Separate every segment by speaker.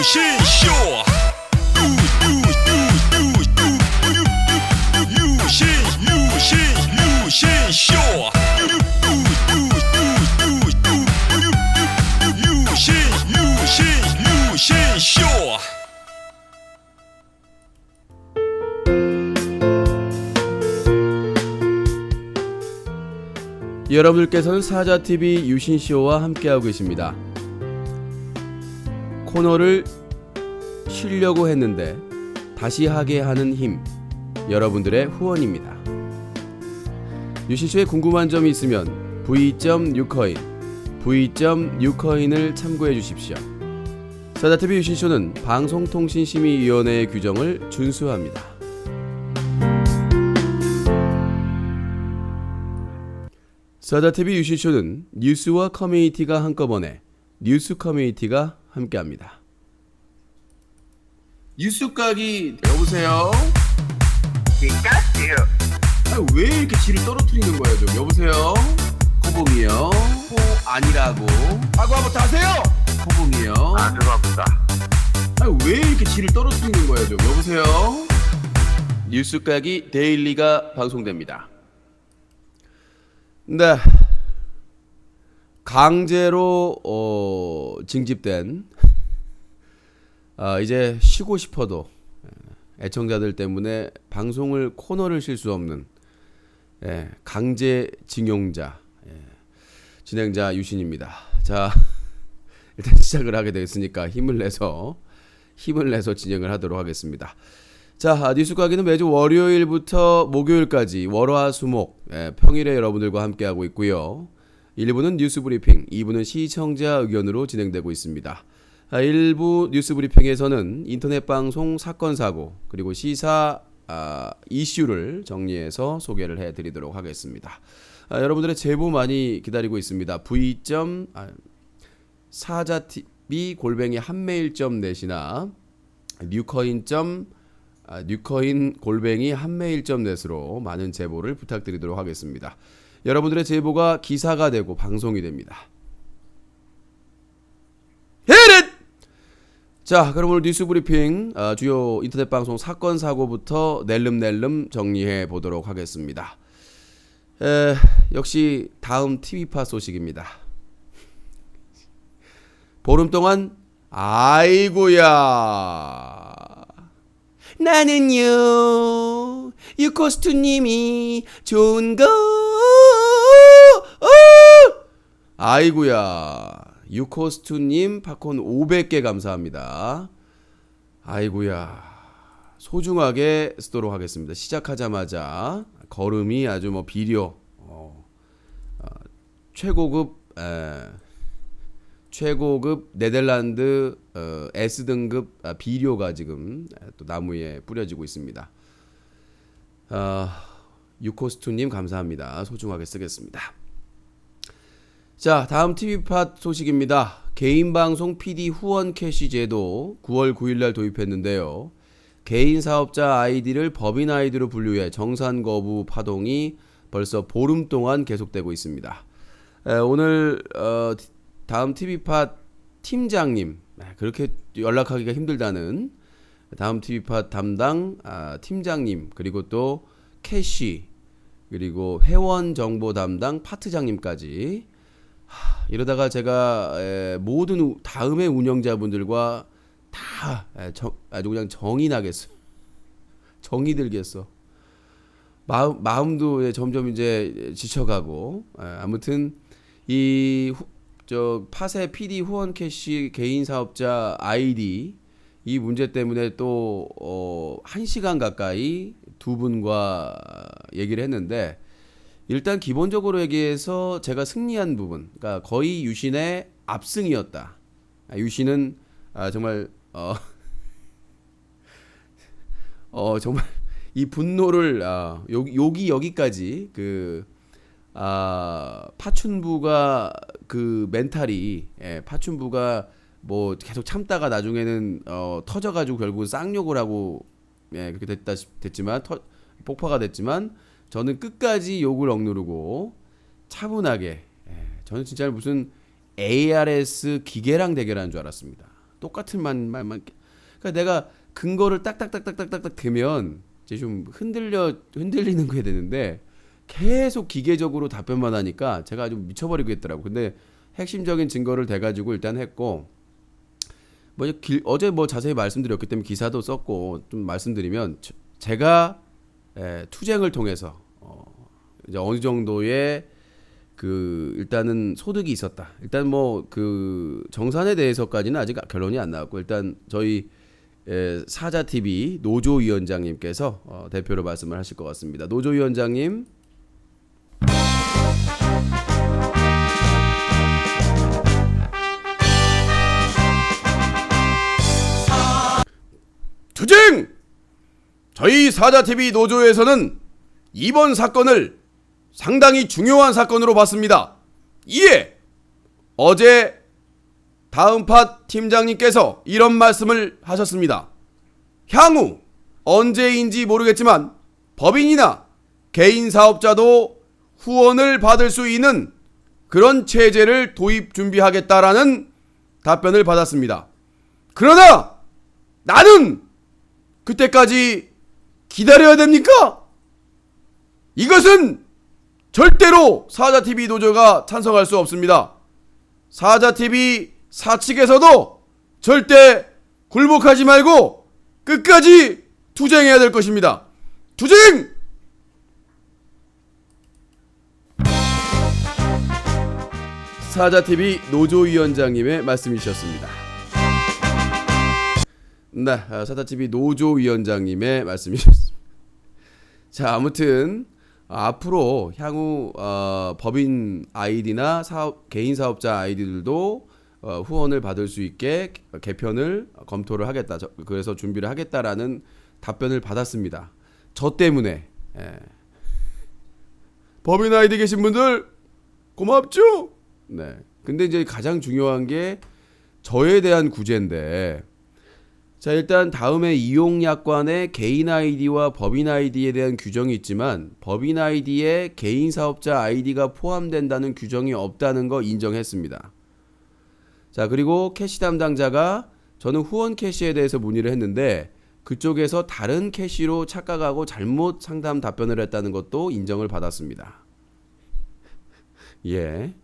Speaker 1: 유신쇼 유신쇼 유신쇼
Speaker 2: 여러분들께서는 사자TV 유신쇼와 함께하고 계십니다. 코너를 쉬려고 했는데 다시 하게 하는 힘, 여러분들의 후원입니다. 유신쇼에 궁금한 점이 있으면 v.ucoin, v.ucoin을 참고해 주십시오. 사자TV 유신쇼는 방송통신심의위원회의 규정을 준수합니다. 사자TV 유신쇼는 뉴스와 커뮤니티가 한꺼번에 뉴스 커뮤니티가 함께합니다. 뉴스각이 여보세요? 왜 이렇게 지를 떨어뜨리는 거예요? 좀 여보세요? 코봉이요? 아니라고.
Speaker 3: 한번 다세요.
Speaker 2: 코봉이요?
Speaker 3: 죄송합니다.
Speaker 2: 왜 이렇게 지를 떨어뜨리는 거예요? 좀 여보세요? 뉴스각이 데일리가 방송됩니다. 네, 강제로 징집된 이제 쉬고 싶어도 애청자들 때문에 방송을 코너를 쉴 수 없는 강제징용자 진행자 유신입니다. 자, 일단 시작을 하게 되겠으니까 힘을 내서 진행을 하도록 하겠습니다. 자, 뉴스가기는 매주 월요일부터 목요일까지 월화수목 평일에 여러분들과 함께하고 있고요. 1부는 뉴스 브리핑, 2부는 시청자 의견으로 진행되고 있습니다. 1부 뉴스 브리핑에서는 인터넷 방송 사건 사고 그리고 시사 이슈를 정리해서 소개를 해드리도록 하겠습니다. 여러분들의 제보 많이 기다리고 있습니다. v.사자TV@한메일.net이나 뉴코인@한메일.net으로 많은 제보를 부탁드리도록 하겠습니다. 여러분들의 제보가 기사가 되고 방송이 됩니다. 자, 그럼 오늘 뉴스 브리핑 주요 인터넷 방송 사건 사고부터 낼름낼름 정리해 보도록 하겠습니다. 역시 다음 TV파 소식입니다. 보름 동안 아이고야 나는요 유코스투님이 좋은거 아이고야 유코스투님 팝콘 500개 감사합니다. 아이고야 소중하게 쓰도록 하겠습니다. 시작하자마자 걸음이 아주 비료 최고급 네덜란드 S등급 비료가 지금 또 나무에 뿌려지고 있습니다. 유코스투님 감사합니다. 소중하게 쓰겠습니다. 자, 다음 TV팟 소식입니다. 개인방송 PD 후원 캐시 제도 9월 9일날 도입했는데요. 개인 사업자 아이디를 법인 아이디로 분류해 정산 거부 파동이 벌써 보름 동안 계속되고 있습니다. 오늘 다음 TV팟 팀장님, 그렇게 연락하기가 힘들다는 다음 TV팟 담당 팀장님, 그리고 또 캐시, 그리고 회원 정보 담당 파트장님까지 이러다가 제가 모든 다음의 운영자분들과 다 아주 그냥 정이 나겠어. 정이 들겠어. 마음도 점점 이제 지쳐가고 아무튼 팟의 PD 후원 캐시 개인 사업자 아이디 이 문제 때문에 또 1시간 가까이 두 분과 얘기를 했는데 일단 기본적으로 얘기해서 제가 승리한 부분, 그러니까 거의 유신의 압승이었다. 유신은 정말 정말 이 분노를 여기까지 파춘부가 그 멘탈이 파춘부가 뭐 계속 참다가 나중에는 터져가지고 결국은 쌍욕을 하고 그렇게 됐지만 폭파가 됐지만 저는 끝까지 욕을 억누르고 차분하게 저는 진짜 무슨 ARS 기계랑 대결하는 줄 알았습니다. 똑같은 말만. 그러니까 내가 근거를 딱딱딱딱딱딱 대면 이제 좀 흔들리는 거 해야 되는데 계속 기계적으로 답변만 하니까 제가 좀 미쳐버리겠더라고. 근데 핵심적인 증거를 대가지고 일단 했고, 어제 자세히 말씀드렸기 때문에 기사도 썼고 좀 말씀드리면 제가 투쟁을 통해서 이제 어느 정도의 일단은 소득이 있었다. 일단 그 정산에 대해서까지는 아직 결론이 안 나왔고, 일단 저희 사자TV 노조위원장님께서 대표로 말씀을 하실 것 같습니다. 노조위원장님.
Speaker 1: 투쟁! 저희 사자TV 노조에서는 이번 사건을 상당히 중요한 사건으로 봤습니다. 이에 어제 다음팟 팀장님께서 이런 말씀을 하셨습니다. 향후 언제인지 모르겠지만 법인이나 개인 사업자도 후원을 받을 수 있는 그런 체제를 도입 준비하겠다라는 답변을 받았습니다. 그러나 나는 그때까지 기다려야 됩니까? 이것은 절대로 사자TV 노조가 찬성할 수 없습니다. 사자TV 사측에서도 절대 굴복하지 말고 끝까지 투쟁해야 될 것입니다. 투쟁!
Speaker 2: 사자TV 노조위원장님의 말씀이셨습니다. 네, 사자TV 노조위원장님의 말씀이셨습니다. 자, 아무튼 앞으로 향후 법인 아이디나 개인 사업자 아이디들도 후원을 받을 수 있게 개편을 검토를 하겠다. 그래서 준비를 하겠다라는 답변을 받았습니다. 저 때문에 법인 아이디 계신 분들 고맙죠? 네. 근데 이제 가장 중요한 게 저에 대한 구제인데, 자, 일단 다음에 이용약관에 개인 아이디와 법인 아이디에 대한 규정이 있지만 법인 아이디에 개인 사업자 아이디가 포함된다는 규정이 없다는 거 인정했습니다. 자, 그리고 캐시 담당자가 저는 후원 캐시에 대해서 문의를 했는데 그쪽에서 다른 캐시로 착각하고 잘못 상담 답변을 했다는 것도 인정을 받았습니다. 예.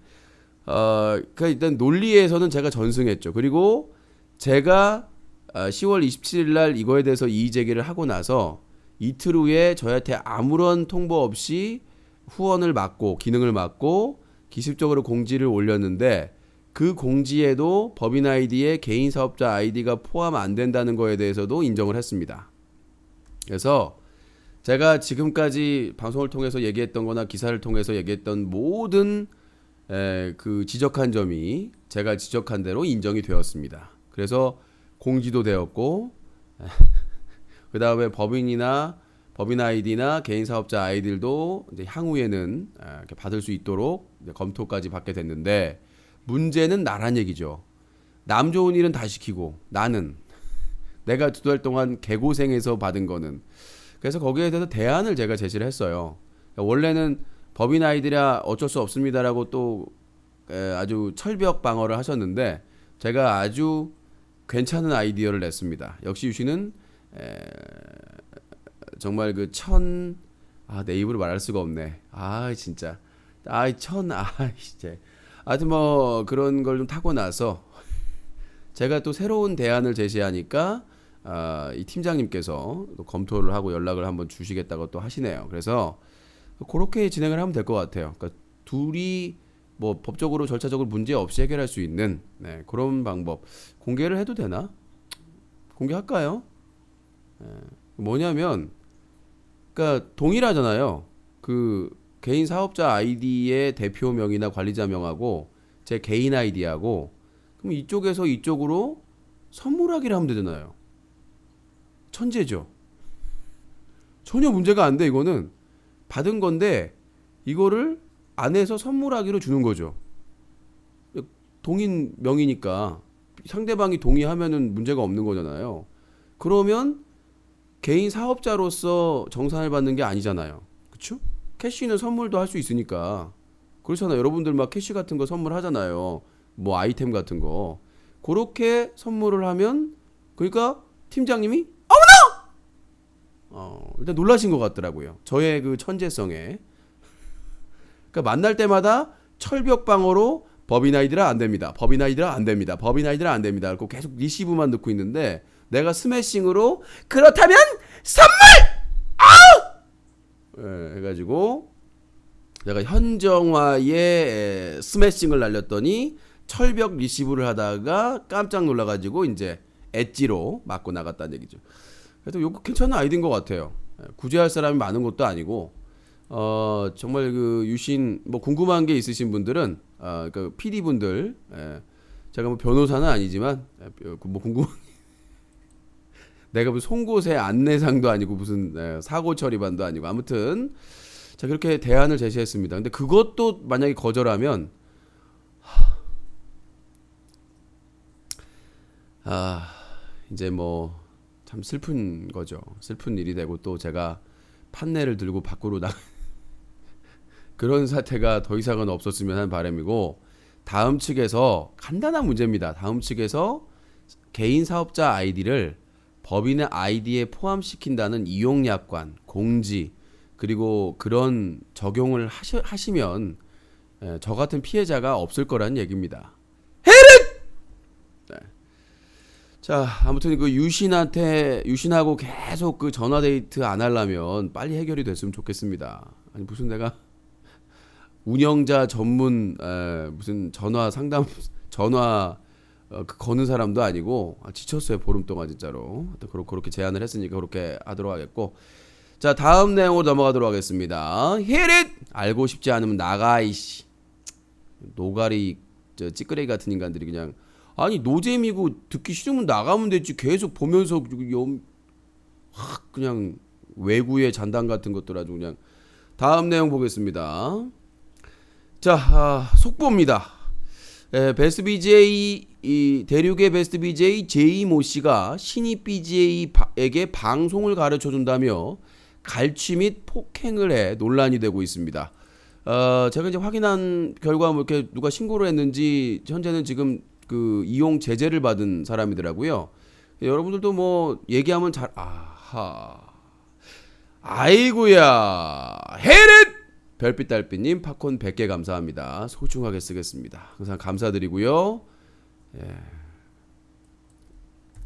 Speaker 2: 그러니까 일단 논리에서는 제가 전승했죠. 그리고 제가 10월 27일 날 이거에 대해서 이의 제기를 하고 나서 이틀 후에 저한테 아무런 통보 없이 후원을 막고 기능을 막고 기습적으로 공지를 올렸는데 그 공지에도 법인 아이디에 개인 사업자 아이디가 포함 안 된다는 거에 대해서도 인정을 했습니다. 그래서 제가 지금까지 방송을 통해서 얘기했던 거나 기사를 통해서 얘기했던 모든 그 지적한 점이 제가 지적한 대로 인정이 되었습니다. 그래서 공지도 되었고 그 다음에 법인 아이디나 개인 사업자 아이들도 이제 향후에는 이렇게 받을 수 있도록 검토까지 받게 됐는데, 문제는 나란 얘기죠. 남 좋은 일은 다 시키고 나는 내가 2달 동안 개고생해서 받은 거는, 그래서 거기에 대해서 대안을 제가 제시를 했어요. 원래는 법인 아이디라 어쩔 수 없습니다라고 또 아주 철벽 방어를 하셨는데 제가 아주 괜찮은 아이디어를 냈습니다. 역시 유씨는 정말 내 입으로 말할 수가 없네. 진짜. 진짜. 하여튼 그런 걸 좀 타고 나서 제가 또 새로운 대안을 제시하니까 이 팀장님께서 또 검토를 하고 연락을 한번 주시겠다고 또 하시네요. 그래서 그렇게 진행을 하면 될 것 같아요. 그러니까 둘이 법적으로 절차적으로 문제 없이 해결할 수 있는 그런 방법 공개를 해도 되나? 공개할까요? 뭐냐면, 그러니까 동일하잖아요. 그 개인 사업자 아이디의 대표명이나 관리자명하고 제 개인 아이디하고, 그럼 이쪽에서 이쪽으로 선물하기를 하면 되잖아요. 천재죠. 전혀 문제가 안 돼. 이거는 받은 건데 이거를 안에서 선물하기로 주는 거죠. 동인 명의니까 상대방이 동의하면은 문제가 없는 거잖아요. 그러면 개인 사업자로서 정산을 받는 게 아니잖아요. 그렇죠? 캐시는 선물도 할 수 있으니까. 그렇잖아요. 여러분들 막 캐시 같은 거 선물하잖아요. 아이템 같은 거. 그렇게 선물을 하면 그러니까 팀장님이 일단 놀라신 것 같더라고요. 저의 그 천재성에. 그러니까 만날 때마다 철벽 방어로 법인아이들아 안 됩니다. 법인아이들아 안 됩니다. 법인아이들아 안 됩니다. 그리고 계속 리시브만 넣고 있는데 내가 스매싱으로 그렇다면 선물! 예, 해가지고 내가 현정화의 스매싱을 날렸더니 철벽 리시브를 하다가 깜짝 놀라가지고 이제 엣지로 맞고 나갔다는 얘기죠. 그래도 이거 괜찮은 아이디어인 것 같아요. 구제할 사람이 많은 것도 아니고 정말 그 유신 뭐 궁금한 게 있으신 분들은 그 PD 분들 제가 뭐 변호사는 아니지만 뭐 궁금한 내가 무슨 송곳의 안내상도 아니고 무슨 사고 처리반도 아니고 아무튼 자 그렇게 대안을 제시했습니다. 근데 그것도 만약에 거절하면 이제 뭐 참 슬픈 거죠. 슬픈 일이 되고 또 제가 판넬을 들고 밖으로 그런 사태가 더 이상은 없었으면 하는 바람이고 다음 측에서 간단한 문제입니다. 다음 측에서 개인 사업자 아이디를 법인의 아이디에 포함시킨다는 이용약관, 공지 그리고 그런 적용을 하시면 저 같은 피해자가 없을 거라는 얘기입니다. 자, 아무튼 그 유신하고 계속 그 전화 데이트 안 하려면 빨리 해결이 됐으면 좋겠습니다. 아니 무슨 내가 운영자 전문 무슨 전화 상담 거는 사람도 아니고 지쳤어요. 보름 동안 진짜로. 그렇게 제안을 했으니까 그렇게 하도록 하겠고. 자, 다음 내용으로 넘어가도록 하겠습니다. 히릿! 알고 싶지 않으면 나가 이씨. 노가리 찌끄레기 같은 인간들이 그냥 아니 노잼이고 듣기 싫으면 나가면 되지 계속 보면서 그냥 외구의 잔당 같은 것들 아주 그냥. 다음 내용 보겠습니다. 자 속보입니다. 베스트 BJ 대륙의 베스트 BJ 제이모 씨가 신입 BJ에게 방송을 가르쳐 준다며 갈취 및 폭행을 해 논란이 되고 있습니다. 제가 이제 확인한 결과 뭐 이렇게 누가 신고를 했는지 현재는 지금 그 이용 제재를 받은 사람이더라고요. 여러분들도 뭐 얘기하면 잘 아이고야 헤렛 별빛 달빛님 팝콘 100개 감사합니다. 소중하게 쓰겠습니다. 항상 감사드리고요. 예.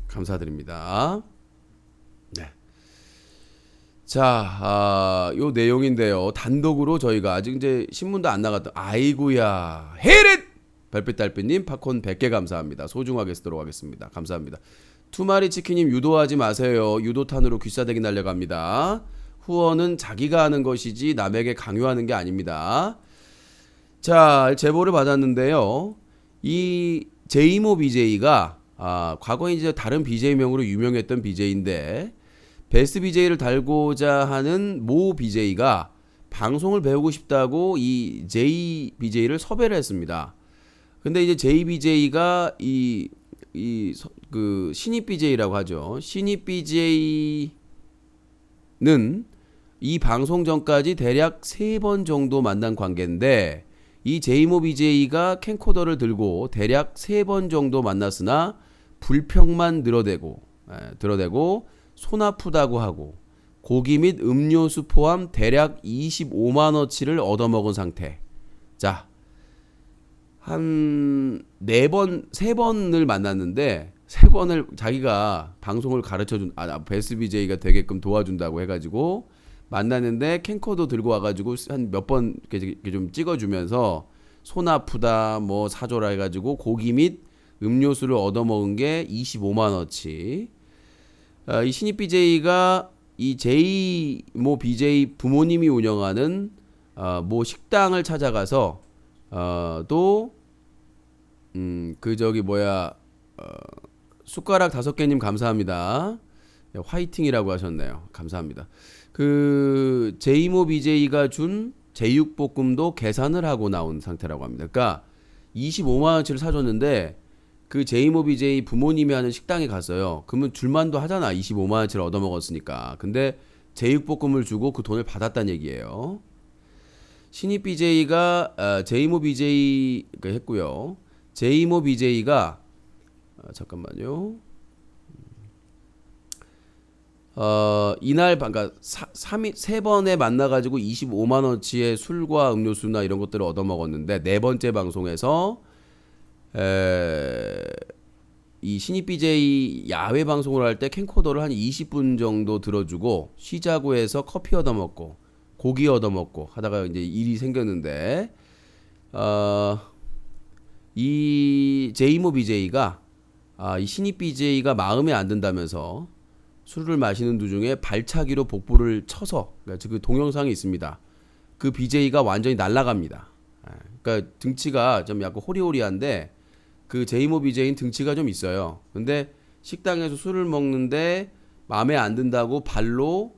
Speaker 2: 감사드립니다. 네. 자, 요 내용인데요. 단독으로 저희가 아직 이제 신문도 안 나갔던 아이고야 헤렛 별빛 달빛님 팝콘 100개 감사합니다. 소중하게 쓰도록 하겠습니다. 감사합니다. 투마리 치킨님 유도하지 마세요. 유도탄으로 귀싸대기 날려갑니다. 후원은 자기가 하는 것이지 남에게 강요하는 게 아닙니다. 자, 제보를 받았는데요. 이 제이모 BJ가 과거에 이제 다른 BJ명으로 유명했던 BJ인데 베스트 BJ를 달고자 하는 모 BJ가 방송을 배우고 싶다고 이 J BJ를 섭외를 했습니다. 근데 이제 J BJ가 그 신입 BJ라고 하죠. 신입 BJ는 이 방송 전까지 대략 3번 정도 만난 관계인데 이 제이모 BJ가 캠코더를 들고 대략 3번 정도 만났으나 불평만 드러대고 손 아프다고 하고 고기 및 음료수 포함 대략 25만원치를 얻어먹은 상태. 자, 한 3번을 만났는데 3번을 자기가 방송을 가르쳐준 베스트 BJ가 되게끔 도와준다고 해가지고 만났는데 캠코더 들고 와가지고 한 몇 번 이렇게 좀 찍어주면서 손 아프다 뭐 사줘라 해가지고 고기 및 음료수를 얻어먹은 게 25만원치. 이 신입 BJ가 이 제이모 BJ 부모님이 운영하는 뭐 식당을 찾아가서 숟가락 5개님 감사합니다. 화이팅이라고 하셨네요. 감사합니다. 그 제이모 BJ가 준 제육볶음도 계산을 하고 나온 상태라고 합니다. 그러니까 25만원치를 사줬는데 그 제이모 BJ 부모님이 하는 식당에 갔어요. 그러면 줄만도 하잖아. 25만원치를 얻어먹었으니까. 근데 제육볶음을 주고 그 돈을 받았다는 얘기예요. 신입 BJ가 제이모 BJ가 했고요. 제이모 BJ가 잠깐만요. 이날 그러니까 세 번에 만나가지고 25만 원치의 술과 음료수나 이런 것들을 얻어 먹었는데 네 번째 방송에서 이 신입 BJ 야외 방송을 할 때 캠코더를 한 20분 정도 들어주고 쉬자고 해서 커피 얻어 먹고 고기 얻어 먹고 하다가 이제 일이 생겼는데 이 제이모 BJ가 이 신입 BJ가 마음에 안 든다면서 술을 마시는 도중에 발차기로 복부를 쳐서 그러니까 그 동영상이 있습니다. 그 BJ가 완전히 날아갑니다. 그러니까 등치가 좀 약간 호리호리한데 그 제이모 BJ는 등치가 좀 있어요. 근데 식당에서 술을 먹는데 마음에 안 든다고 발로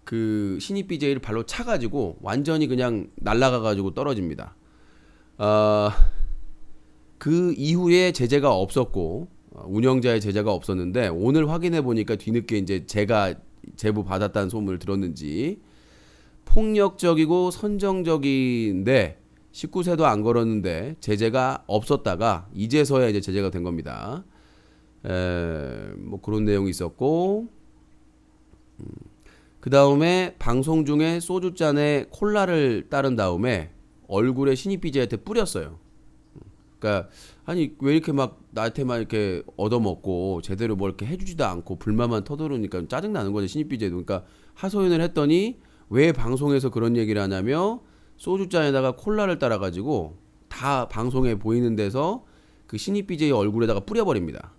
Speaker 2: 그 신입 BJ를 발로 차가지고 완전히 그냥 날아가가지고 떨어집니다. 그 이후에 제재가 없었고 운영자의 제재가 없었는데 오늘 확인해 보니까 뒤늦게 이제 제가 제보 받았다는 소문을 들었는지 폭력적이고 선정적인데 19세도 안 걸었는데 제재가 없었다가 이제서야 이제 제재가 된 겁니다. 뭐 그런 내용이 있었고 그 다음에 방송 중에 소주잔에 콜라를 따른 다음에 얼굴에 신입 BJ한테 뿌렸어요. 그러니까 아니 왜 이렇게 막 나한테만 이렇게 얻어먹고 제대로 뭐 이렇게 해주지도 않고 불만만 터두르니까 짜증 나는 거죠 신입 BJ도. 그러니까 하소연을 했더니 왜 방송에서 그런 얘기를 하냐며 소주잔에다가 콜라를 따라가지고 다 방송에 보이는 데서 그 신입 BJ 얼굴에다가 뿌려버립니다.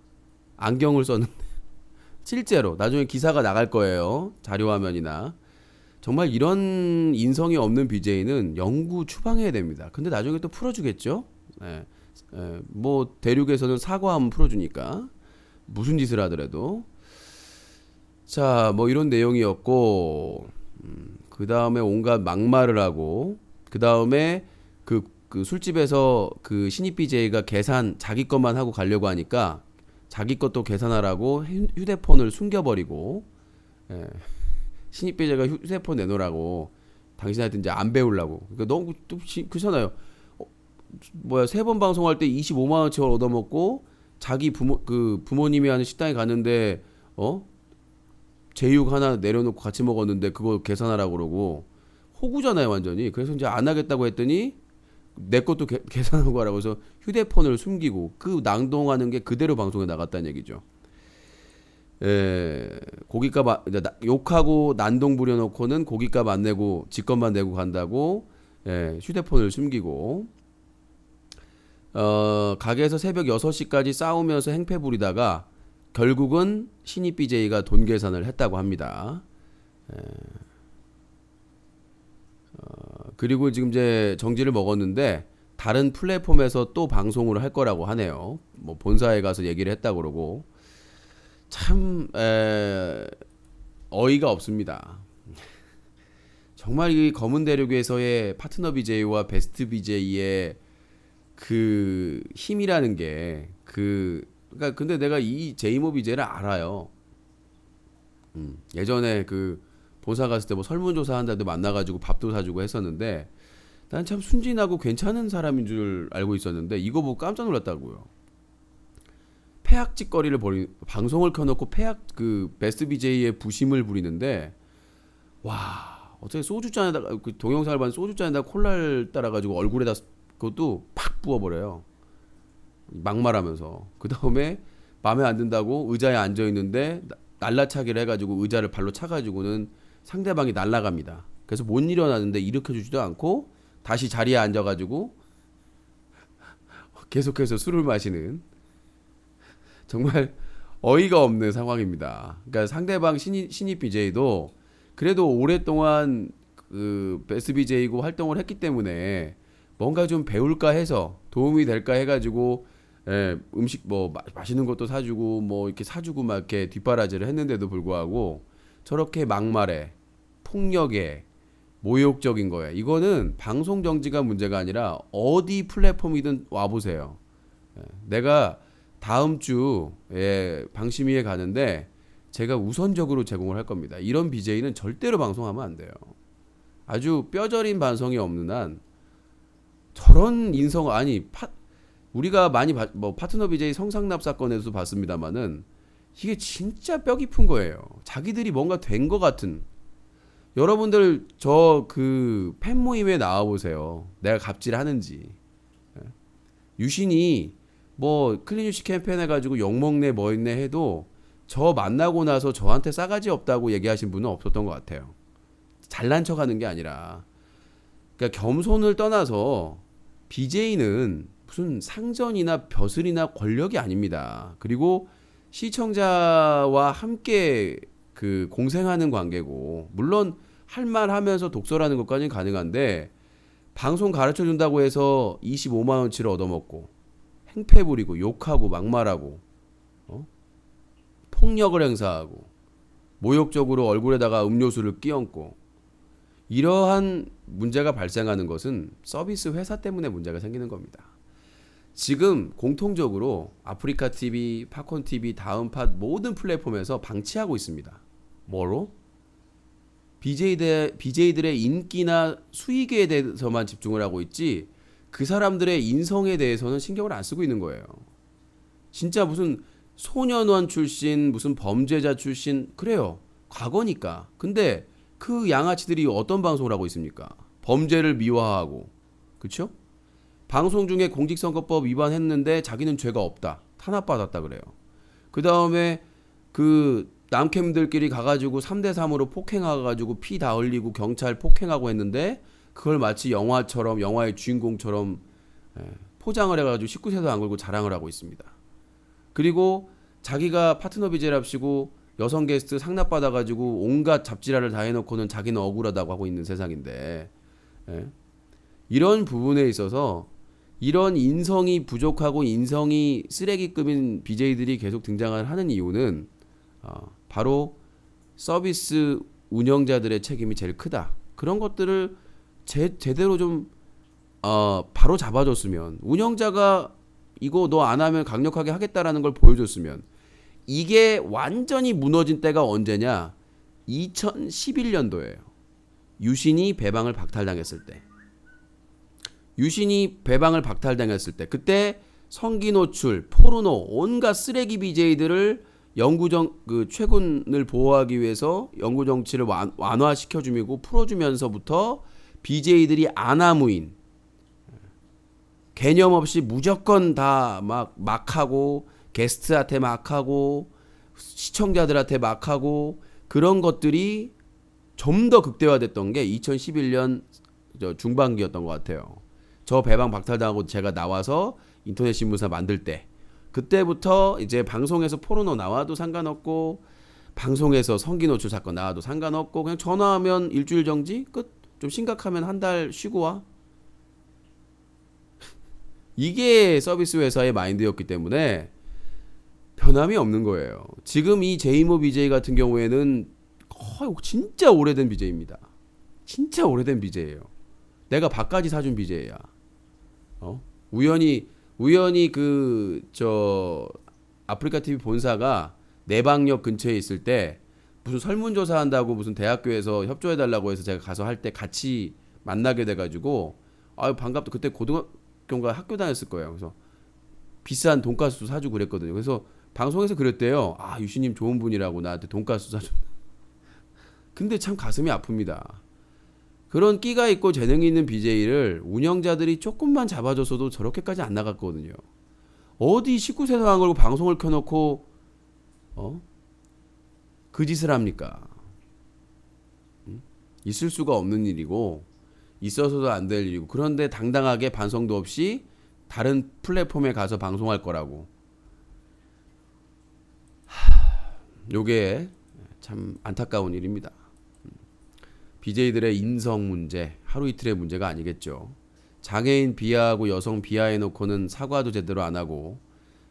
Speaker 2: 안경을 썼는데 실제로 나중에 기사가 나갈 거예요. 자료화면이나. 정말 이런 인성이 없는 BJ는 영구 추방해야 됩니다. 근데 나중에 또 풀어주겠죠. 뭐 대륙에서는 사과하면 풀어주니까 무슨 짓을 하더라도. 자, 뭐 이런 내용이었고 그 다음에 온갖 막말을 하고 그 다음에 그 술집에서 그 신입 BJ가 계산 자기 것만 하고 가려고 하니까 자기 것도 계산하라고 휴대폰을 숨겨버리고 신입 BJ가 휴대폰 내놓으라고 당신한테 이제 안 배우려고. 그러니까 너무 또 그렇잖아요. 세 번 방송할 때 25만 원치 얻어먹고 자기 부모님이 하는 식당에 갔는데 제육 하나 내려놓고 같이 먹었는데 그거 계산하라고 그러고 호구잖아요 완전히. 그래서 이제 안 하겠다고 했더니 내 것도 계산하고 하라고 해서 휴대폰을 숨기고 그 낭동하는 게 그대로 방송에 나갔다는 얘기죠. 고깃값 욕하고 난동 부려놓고는 고깃값 안 내고 지 것만 내고 간다고 휴대폰을 숨기고 가게에서 새벽 6시까지 싸우면서 행패 부리다가 결국은 신입 BJ가 돈 계산을 했다고 합니다. 그리고 지금 이제 정지를 먹었는데 다른 플랫폼에서 또 방송을 할 거라고 하네요. 뭐 본사에 가서 얘기를 했다고 그러고 참 어이가 없습니다. 정말 이 검은 대륙에서의 파트너 BJ와 베스트 BJ의 그 힘이라는 게 그러니까 근데 내가 이 제이모 BJ를 알아요. 예전에 그 본사 갔을 때 뭐 설문조사 한다도 만나가지고 밥도 사주고 했었는데 난 참 순진하고 괜찮은 사람인 줄 알고 있었는데 이거 보고 깜짝 놀랐다고요. 폐악짓거리를 방송을 켜놓고 그 베스트 BJ의 부심을 부리는데 와 어떻게 소주잔에다가 그 동영상을 봤는데 소주잔에다가 콜라를 따라가지고 얼굴에다 그것도 팍 부어버려요. 막말하면서. 그 다음에 마음에 안 든다고 의자에 앉아있는데 날라차기를 해가지고 의자를 발로 차가지고는 상대방이 날아갑니다. 그래서 못 일어나는데 일으켜주지도 않고 다시 자리에 앉아가지고 계속해서 술을 마시는 정말 어이가 없는 상황입니다. 그러니까 상대방 신입 BJ도 그래도 오랫동안 그 베스트 BJ고 활동을 했기 때문에 뭔가 좀 배울까 해서 도움이 될까 해가지고 음식 뭐 맛있는 것도 사주고 뭐 이렇게 사주고 막 이렇게 뒷바라지를 했는데도 불구하고 저렇게 막말에 폭력에 모욕적인 거예요. 이거는 방송 정지가 문제가 아니라 어디 플랫폼이든 와보세요. 내가 다음 주에 방심위에 가는데 제가 우선적으로 제공을 할 겁니다. 이런 BJ는 절대로 방송하면 안 돼요. 아주 뼈저린 반성이 없는 한 저런 인성 아니 우리가 많이 뭐 파트너 BJ 성상납 사건에서도 봤습니다만은 이게 진짜 뼈 깊은 거예요. 자기들이 뭔가 된 것 같은. 여러분들 저 그 팬 모임에 나와 보세요. 내가 갑질하는지. 유신이 뭐 클린유시 캠페인 해가지고 욕먹네 뭐있네 해도 저 만나고 나서 저한테 싸가지 없다고 얘기하신 분은 없었던 것 같아요. 잘난 척하는 게 아니라, 그러니까 겸손을 떠나서 BJ는 무슨 상전이나 벼슬이나 권력이 아닙니다. 그리고 시청자와 함께 그 공생하는 관계고, 물론 할 말 하면서 독설하는 것까지는 가능한데 방송 가르쳐 준다고 해서 25만 원치를 얻어먹고 행패 부리고 욕하고 막말하고 폭력을 행사하고 모욕적으로 얼굴에다가 음료수를 끼얹고 이러한 문제가 발생하는 것은 서비스 회사 때문에 문제가 생기는 겁니다. 지금 공통적으로 아프리카 TV, 팝콘 TV, 다음팟 모든 플랫폼에서 방치하고 있습니다. 뭐로? BJ들의 인기나 수익에 대해서만 집중을 하고 있지 그 사람들의 인성에 대해서는 신경을 안 쓰고 있는 거예요. 진짜 무슨 소년원 출신, 무슨 범죄자 출신, 그래요. 과거니까. 근데 그 양아치들이 어떤 방송을 하고 있습니까? 범죄를 미화하고, 그렇죠? 방송 중에 공직선거법 위반했는데 자기는 죄가 없다, 탄압받았다 그래요. 그 다음에 그 남캠들끼리 가가지고 3대3으로 폭행해가지고 피 다 흘리고 경찰 폭행하고 했는데 그걸 마치 영화처럼, 영화의 주인공처럼 포장을 해가지고 19세도 안 걸고 자랑을 하고 있습니다. 그리고 자기가 파트너 BJ랍시고 여성 게스트 상납받아가지고 온갖 잡지랄을 다 해놓고는 자기는 억울하다고 하고 있는 세상인데, 이런 부분에 있어서 이런 인성이 부족하고 인성이 쓰레기급인 BJ들이 계속 등장을 하는 이유는 바로 서비스 운영자들의 책임이 제일 크다. 그런 것들을 제대로 좀 바로 잡아줬으면, 운영자가 이거 너 안 하면 강력하게 하겠다라는 걸 보여줬으면. 이게 완전히 무너진 때가 언제냐? 2011년도예요. 유신이 배방을 박탈당했을 때. 유신이 배방을 박탈당했을 때, 그때 성기 노출, 포르노, 온갖 쓰레기 BJ들을 그 최군을 보호하기 위해서 영구 정치를 완화시켜주고 풀어주면서부터 BJ들이 아나무인, 개념 없이 무조건 다 막 하고, 게스트한테 막 하고, 시청자들한테 막 하고, 그런 것들이 좀 더 극대화됐던 게 2011년 중반기였던 것 같아요. 저 배방 박탈당하고 제가 나와서 인터넷 신문사 만들 때, 그때부터 이제 방송에서 포르노 나와도 상관없고, 방송에서 성기 노출 사건 나와도 상관없고, 그냥 전화하면 일주일 정지 끝. 좀 심각하면 한 달 쉬고 와. 이게 서비스 회사의 마인드였기 때문에 변함이 없는 거예요. 지금 이 제이모 BJ 같은 경우에는 거의 진짜 오래된 BJ입니다. 진짜 오래된 BJ예요. 내가 밥까지 사준 BJ야. 우연히 아프리카 TV 본사가 내방역 근처에 있을 때 무슨 설문조사 한다고 무슨 대학교에서 협조해달라고 해서 제가 가서 할 때 같이 만나게 돼가지고, 반갑다. 그때 고등학교인가 학교 다녔을 거예요. 그래서 비싼 돈가스도 사주고 그랬거든요. 그래서 방송에서 그랬대요. 유신님 좋은 분이라고 나한테 돈가스 사줬. 근데 참 가슴이 아픕니다. 그런 끼가 있고 재능이 있는 BJ를 운영자들이 조금만 잡아줬어도 저렇게까지 안 나갔거든요. 어디 19세도 안 걸고 방송을 켜놓고 그 짓을 합니까? 있을 수가 없는 일이고 있어서도 안 될 일이고, 그런데 당당하게 반성도 없이 다른 플랫폼에 가서 방송할 거라고. 요게 참 안타까운 일입니다. BJ들의 인성 문제, 하루 이틀의 문제가 아니겠죠. 장애인 비하하고 여성 비하해놓고는 사과도 제대로 안 하고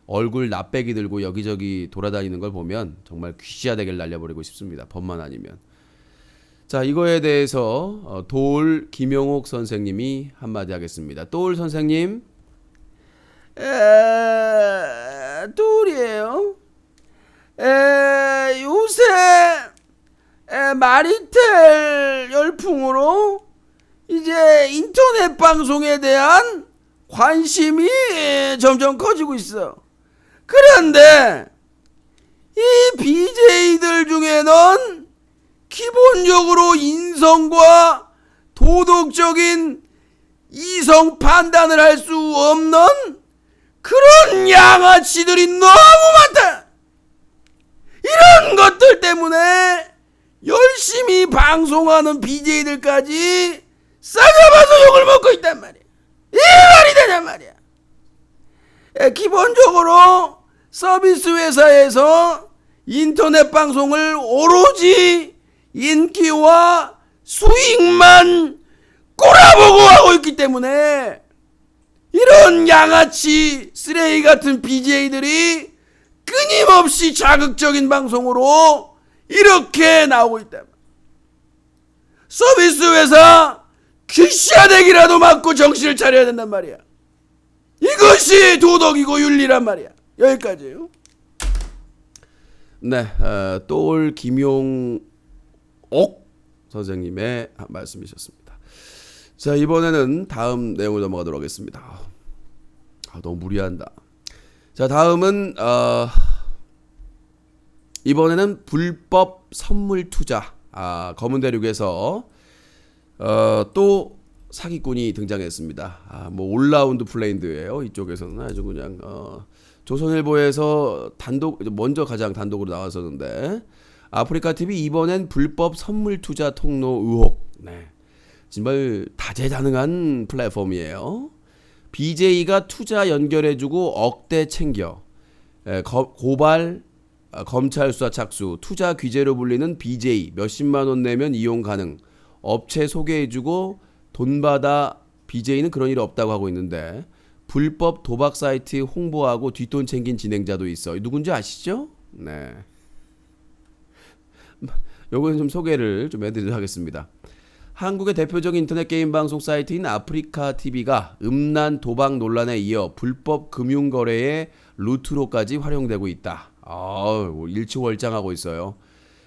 Speaker 2: 얼굴 납배기 들고 여기저기 돌아다니는 걸 보면 정말 귀시야되게 날려버리고 싶습니다. 법만 아니면. 자, 이거에 대해서 도울 김용옥 선생님이 한마디 하겠습니다. 도울 선생님.
Speaker 4: 도울이에요. 요새 마리텔 열풍으로 이제 인터넷 방송에 대한
Speaker 2: 관심이 점점 커지고 있어. 그런데 이 BJ들 중에는 기본적으로 인성과 도덕적인 이성 판단을 할 수 없는 그런 양아치들이 너무 많다. 이런 것들 때문에 열심히 방송하는 BJ들까지 싸잡아서 욕을 먹고 있단 말이야. 이 말이 되냔 말이야. 기본적으로 서비스 회사에서 인터넷 방송을 오로지 인기와 수익만 꼬라보고 하고 있기 때문에 이런 양아치 쓰레기 같은 BJ들이 끊임없이 자극적인 방송으로 이렇게 나오고 있다. 서비스 회사 귀샤대기라도 맞고 정신을 차려야 된단 말이야. 이것이 도덕이고 윤리란 말이야. 여기까지요. 네, 똘 김용옥 선생님의 말씀이셨습니다. 자, 이번에는 다음 내용을 넘어가도록 하겠습니다. 너무 무리한다. 자, 다음은 이번에는 불법 선물 투자. 검은 대륙에서 또 사기꾼이 등장했습니다. 뭐 올라운드 플레인드예요. 이쪽에서는 아주 그냥 조선일보에서 먼저 가장 단독으로 나왔었는데, 아프리카 TV 이번엔 불법 선물 투자 통로 의혹. 네, 정말 다재다능한 플랫폼이에요. BJ가 투자 연결해주고 억대 챙겨, 고발, 검찰 수사 착수, 투자 규제로 불리는 BJ 몇십만 원 내면 이용 가능, 업체 소개해주고 돈 받아. BJ는 그런 일 없다고 하고 있는데 불법 도박 사이트 홍보하고 뒷돈 챙긴 진행자도 있어. 누군지 아시죠? 네. 요거는 좀 소개를 좀 해드리도록 하겠습니다. 한국의 대표적인 인터넷 게임 방송 사이트인 아프리카 TV가 음란 도박 논란에 이어 불법 금융 거래의 루트로까지 활용되고 있다. 일치월장하고 있어요.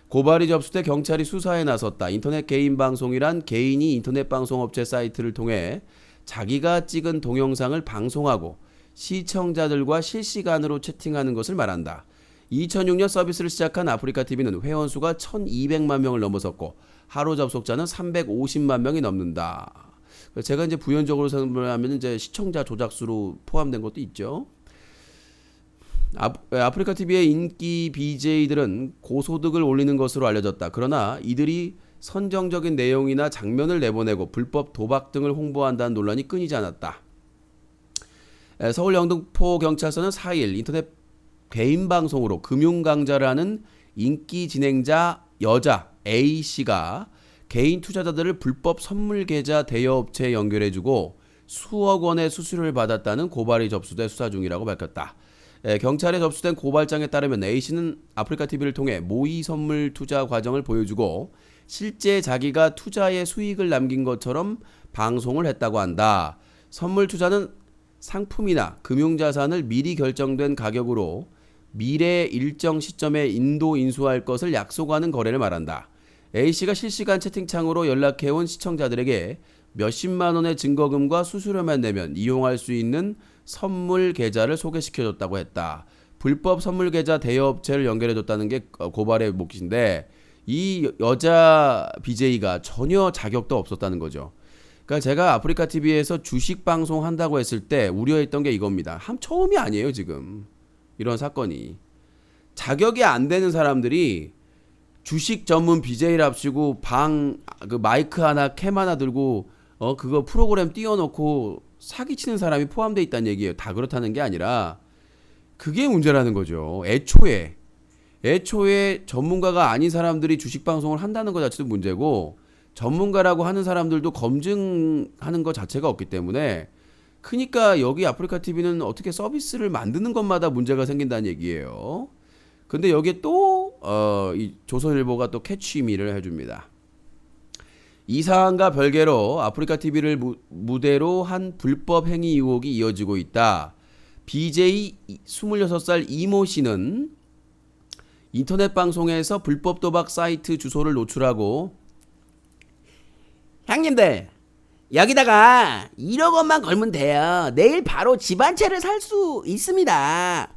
Speaker 2: 고발이 접수돼 경찰이 수사에 나섰다. 인터넷 개인 방송이란 개인이 인터넷 방송 업체 사이트를 통해 자기가 찍은 동영상을 방송하고 시청자들과 실시간으로 채팅하는 것을 말한다. 2006년 서비스를 시작한 아프리카 TV는 회원수가 1200만 명을 넘어섰고 하루 접속자는 350만 명이 넘는다. 제가 이제 부연적으로 설명하면 이제 시청자 조작수로 포함된 것도 있죠. 아프리카 TV의 인기 BJ들은 고소득을 올리는 것으로 알려졌다. 그러나 이들이 선정적인 내용이나 장면을 내보내고 불법 도박 등을 홍보한다는 논란이 끊이지 않았다. 서울 영등포경찰서는 4일 인터넷 개인 방송으로 금융강자라는 인기 진행자 여자 A씨가 개인 투자자들을 불법 선물 계좌 대여업체에 연결해주고 수억 원의 수수료를 받았다는 고발이 접수돼 수사 중이라고 밝혔다. 경찰에 접수된 고발장에 따르면 A씨는 아프리카 TV를 통해 모의 선물 투자 과정을 보여주고 실제 자기가 투자에 수익을 남긴 것처럼 방송을 했다고 한다. 선물 투자는 상품이나 금융자산을 미리 결정된 가격으로 미래 일정 시점에 인수할 것을 약속하는 거래를 말한다. A씨가 실시간 채팅창으로 연락해온 시청자들에게 몇십만 원의 증거금과 수수료만 내면 이용할 수 있는 선물 계좌를 소개시켜줬다고 했다. 불법 선물 계좌 대여업체를 연결해줬다는 게 고발의 몫인데 이 여자 BJ가 전혀 자격도 없었다는 거죠. 그러니까 제가 아프리카 TV에서 주식 방송 한다고 했을 때 우려했던 게 이겁니다. 처음이 아니에요 지금 이런 사건이. 자격이 안 되는 사람들이 주식 전문 BJ랍시고 그 마이크 하나 캠 하나 들고 그거 프로그램 띄워놓고 사기치는 사람이 포함되어 있다는 얘기예요. 다 그렇다는 게 아니라 그게 문제라는 거죠. 애초에 전문가가 아닌 사람들이 주식 방송을 한다는 것 자체도 문제고 전문가라고 하는 사람들도 검증하는 것 자체가 없기 때문에 그러니까 여기 아프리카 TV는 어떻게 서비스를 만드는 것마다 문제가 생긴다는 얘기예요. 근데 여기에 또 이 조선일보가 또 캐치미를 해줍니다. 이 사안과 별개로 아프리카 TV를 무대로 한 불법 행위 의혹이 이어지고 있다. BJ 26살 이모 씨는 인터넷 방송에서 불법 도박 사이트 주소를 노출하고 형님들 여기다가 1억 원만 걸면 돼요. 내일 바로 집 한 채를 살 수 있습니다.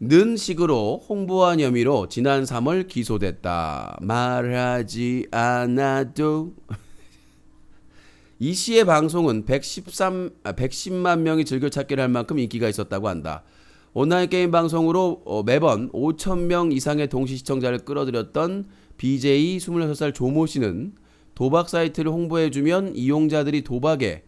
Speaker 2: 는 식으로 홍보한 혐의로 지난 3월 기소됐다. 말하지 않아도. 이 씨의 방송은 110만 명이 즐겨찾기를 할 만큼 인기가 있었다고 한다. 온라인 게임 방송으로 매번 5,000명 이상의 동시 시청자를 끌어들였던 BJ 26살 조모 씨는 도박 사이트를 홍보해주면 이용자들이 도박에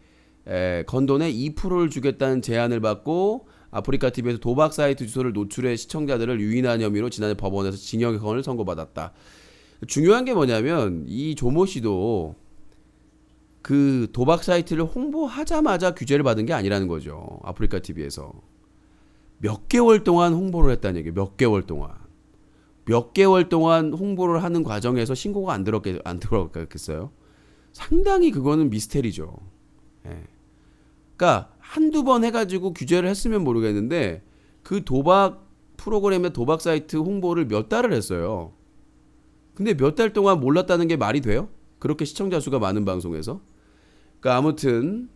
Speaker 2: 건 돈의 2%를 주겠다는 제안을 받고 아프리카 TV에서 도박 사이트 주소를 노출해 시청자들을 유인한 혐의로 지난해 법원에서 징역형을 선고받았다. 중요한 게 뭐냐면 이 조모 씨도 그 도박 사이트를 홍보하자마자 규제를 받은 게 아니라는 거죠. 아프리카 TV에서 몇 개월 동안 홍보를 했다는 얘기예요. 몇 개월 동안 홍보를 하는 과정에서 신고가 안 들어갔겠어요? 상당히 그거는 미스테리죠. 예. 그러니까 한두 번 해가지고 규제를 했으면 모르겠는데 그 도박 프로그램의 도박 사이트 홍보를 몇 달을 했어요. 근데 몇 달 동안 몰랐다는 게 말이 돼요? 그렇게 시청자 수가 많은 방송에서? 그러니까 아무튼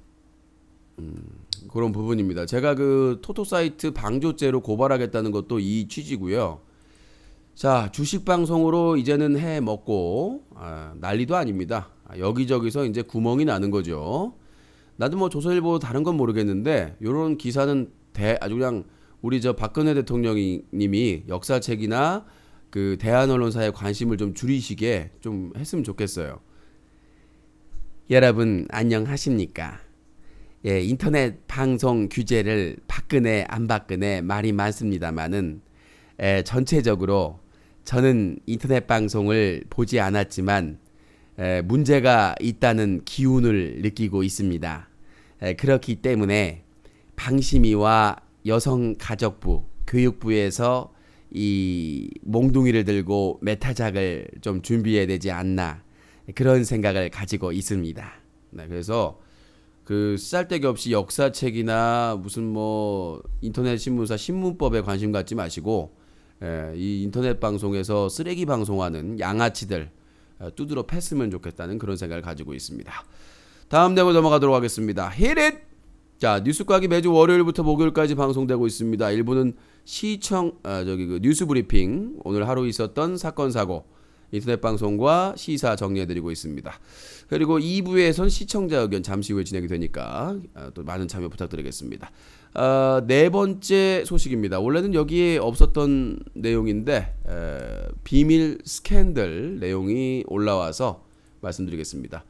Speaker 2: 그런 부분입니다. 제가 그 토토 사이트 방조죄로 고발하겠다는 것도 이 취지고요. 자, 주식 방송으로 이제는 해 먹고 난리도 아닙니다. 여기저기서 이제 구멍이 나는 거죠. 나도 뭐 조선일보 다른 건 모르겠는데 이런 기사는 아주 그냥 우리 저 박근혜 대통령님이 역사책이나 그 대한 언론사에 관심을 좀 줄이시게 좀 했으면 좋겠어요. 여러분 안녕하십니까? 예, 인터넷 방송 규제를 박근혜 안 박근혜 말이 많습니다만은 전체적으로 저는 인터넷 방송을 보지 않았지만 문제가 있다는 기운을 느끼고 있습니다. 그렇기 때문에 방심위와 여성가족부, 교육부에서 이 몽둥이를 들고 메타작을 좀 준비해야 되지 않나 그런 생각을 가지고 있습니다. 네, 그래서 그 쓸데기 없이 역사책이나 무슨 뭐 인터넷 신문사 신문법에 관심 갖지 마시고 이 인터넷 방송에서 쓰레기 방송하는 양아치들 두드러 팼으면 좋겠다는 그런 생각을 가지고 있습니다. 다음 내용 넘어가도록 하겠습니다. Hit it! 자, 뉴스각이 매주 월요일부터 목요일까지 방송되고 있습니다. 1부는 그 뉴스 브리핑, 오늘 하루 있었던 사건 사고, 인터넷 방송과 시사 정리해드리고 있습니다. 그리고 2부에선 시청자 의견 잠시 후에 진행이 되니까 또 많은 참여 부탁드리겠습니다. 네 번째 소식입니다. 원래는 여기에 없었던 내용인데 비밀 스캔들 내용이 올라와서 말씀드리겠습니다.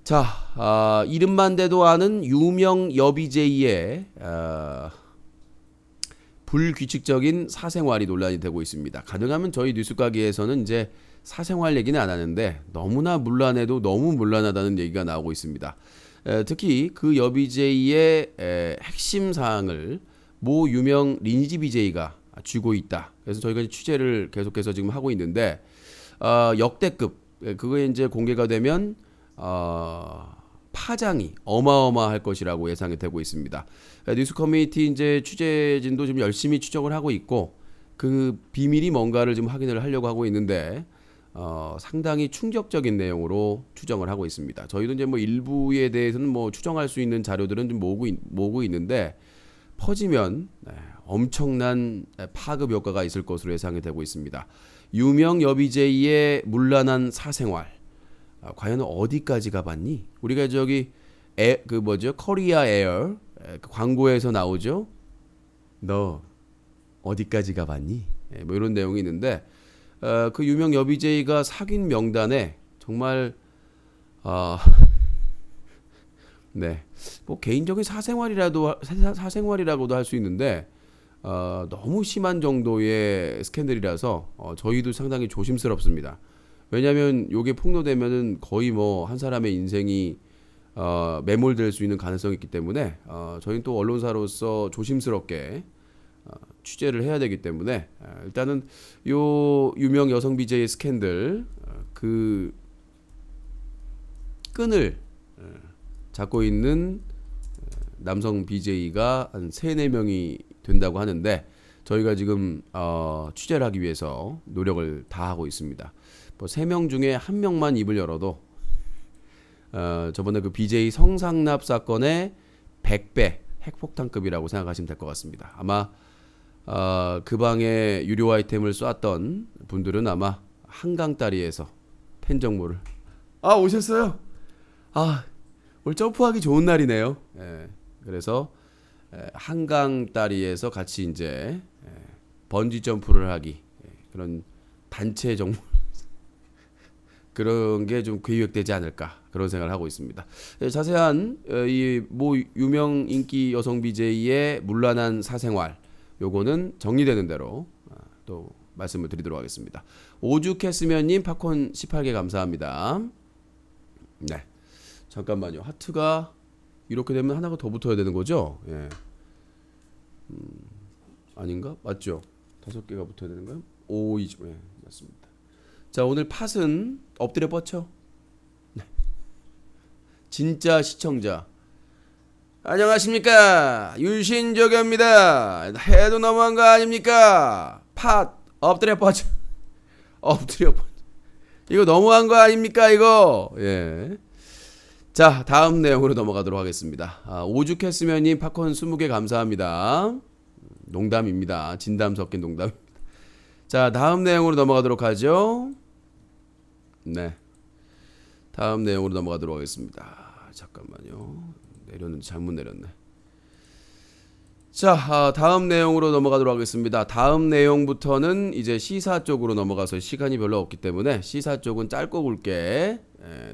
Speaker 2: 자, 이름만 대도 아는 유명 여비제이의 불규칙적인 사생활이 논란이 되고 있습니다. 가능하면 저희 뉴스가게에서는 이제 사생활 얘기는 안 하는데 너무나 문란해도 너무 문란하다는 얘기가 나오고 있습니다. 특히 그 여비제이의 핵심 사항을 모 유명 리니지 BJ가 쥐고 있다. 그래서 저희가 취재를 계속해서 지금 하고 있는데 역대급 그거에 이제 공개가 되면 파장이 어마어마할 것이라고 예상이 되고 있습니다. 뉴스 커뮤니티 이제 취재진도 지금 열심히 추적을 하고 있고 그 비밀이 뭔가를 지금 확인을 하려고 하고 있는데 상당히 충격적인 내용으로 추정을 하고 있습니다. 저희도 이제 뭐 일부에 대해서는 뭐 추정할 수 있는 자료들은 좀 모으고 있는데 퍼지면 엄청난 파급 효과가 있을 것으로 예상이 되고 있습니다. 유명 여비제이의 문란한 사생활 과연 어디까지 가봤니? 우리가 저기 코리아 에어 그 광고에서 나오죠. 너 어디까지 가봤니? 뭐 이런 내용이 있는데 그 유명 여비제이가 사귄 명단에 정말 네, 뭐 개인적인 사생활이라고도 할 수 있는데 너무 심한 정도의 스캔들이라서 저희도 상당히 조심스럽습니다. 왜냐하면 요게 폭로되면은 거의 뭐 한 사람의 인생이 매몰될 수 있는 가능성이 있기 때문에 저희는 또 언론사로서 조심스럽게 취재를 해야 되기 때문에 일단은 요 유명 여성 BJ 스캔들 그 끈을 잡고 있는 남성 BJ가 한 3-4명이 된다고 하는데 저희가 지금 취재를 하기 위해서 노력을 다하고 있습니다. 뭐 3명 중에 1명만 입을 열어도 저번에 그 BJ 성상납 사건의 100배 핵폭탄급이라고 생각하시면 될 것 같습니다. 아마 그 방에 유료 아이템을 쐈던 분들은 아마 한강다리에서 팬정모를 오셨어요. 오늘 점프하기 좋은 날이네요. 예, 그래서 한강다리에서 같이 이제 번지 점프를 하기 그런 단체 정모 그런 게 좀 계획되지 않을까 그런 생각을 하고 있습니다. 자세한 이 모 유명 인기 여성 BJ의 문란한 사생활 요거는 정리되는 대로 또 말씀을 드리도록 하겠습니다. 오죽했으면님 팝콘 18개 감사합니다. 네, 잠깐만요. 하트가 이렇게 되면 하나가 더 붙어야 되는 거죠? 예. 아닌가? 맞죠? 5개가 붙어야 되는가요? 2죠. 예, 맞습니다. 자, 오늘 팟은 엎드려 뻗쳐. 네. 진짜 시청자. 안녕하십니까? 유신조교입니다. 해도 너무한 거 아닙니까? 팟 엎드려 뻗쳐. 엎드려 뻗쳐. 이거 너무한 거 아닙니까? 이거. 예. 자, 다음 내용으로 넘어가도록 하겠습니다. 오죽했으면님 팝콘 20개 감사합니다. 농담입니다. 진담 섞인 농담. 자, 다음 내용으로 넘어가도록 하죠. 네, 다음 내용으로 넘어가도록 하겠습니다. 잠깐만요. 내렸는데 잘못 내렸네. 자, 다음 내용으로 넘어가도록 하겠습니다. 다음 내용부터는 이제 시사 쪽으로 넘어가서 시간이 별로 없기 때문에 시사 쪽은 짧고 굵게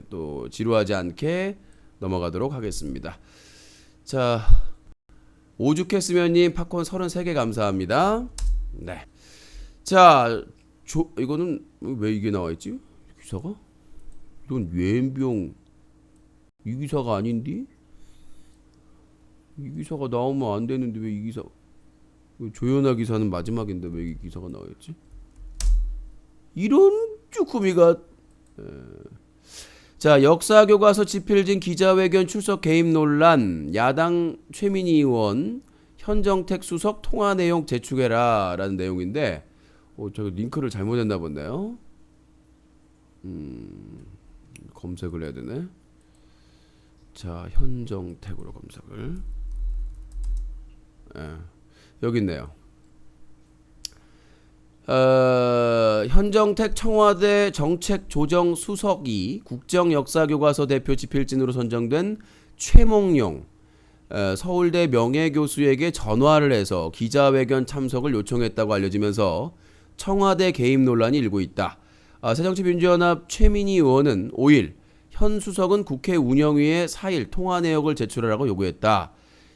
Speaker 2: 또 지루하지 않게 넘어가도록 하겠습니다. 자, 오죽했으면님 팝콘 33개 감사합니다. 네. 자, 이거는 왜 이게 나와있지? 기사가? 이건 유엔병 이 기사가 아닌데? 이 기사가 나오면 안 되는데 왜 이 기사? 조연아 기사는 마지막인데 왜 이 기사가 나와있지? 이런 쭈꾸미가. 자, 역사교과서 집필진 기자회견 출석 개입 논란, 야당 최민희 의원 현정택 수석 통화 내용 제출해라 라는 내용인데 저기 링크를 잘못했나 보네요. 검색을 해야 되네. 자, 현정택으로 검색을. 여기 있네요. 현정택 청와대 정책조정수석이 국정역사교과서 대표 집필진으로 선정된 최몽룡 서울대 명예교수에게 전화를 해서 기자회견 참석을 요청했다고 알려지면서 청와대 개입 논란이 일고 있다. 새정치민주연합 최민희 의원은 5일 현 수석은 국회 운영위에 4일 통화 내역을 제출하라고 요구했다.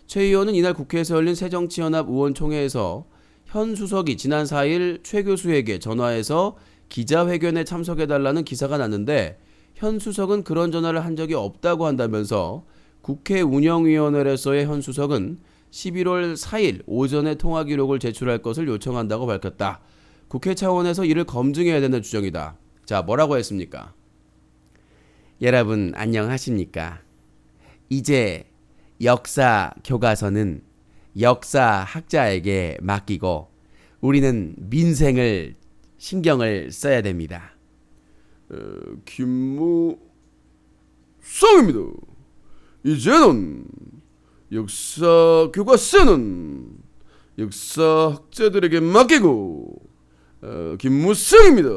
Speaker 2: 최 의원은 이날 국회에서 열린 새정치연합 의원총회에서 현 수석이 지난 4일 최 교수에게 전화해서 기자회견에 참석해달라는 기사가 났는데 현 수석은 그런 전화를 한 적이 없다고 한다면서 국회 운영위원회에서의 현 수석은 11월 4일 오전에 통화 기록을 제출할 것을 요청한다고 밝혔다. 국회 차원에서 이를 검증해야 되는 주장이다. 자, 뭐라고 했습니까? 여러분 안녕하십니까? 이제 역사 교과서는 역사학자에게 맡기고 우리는 민생을 신경을 써야 됩니다.
Speaker 1: 김무성입니다. 이제는 역사 교과서는 역사학자들에게 맡기고 김무성입니다.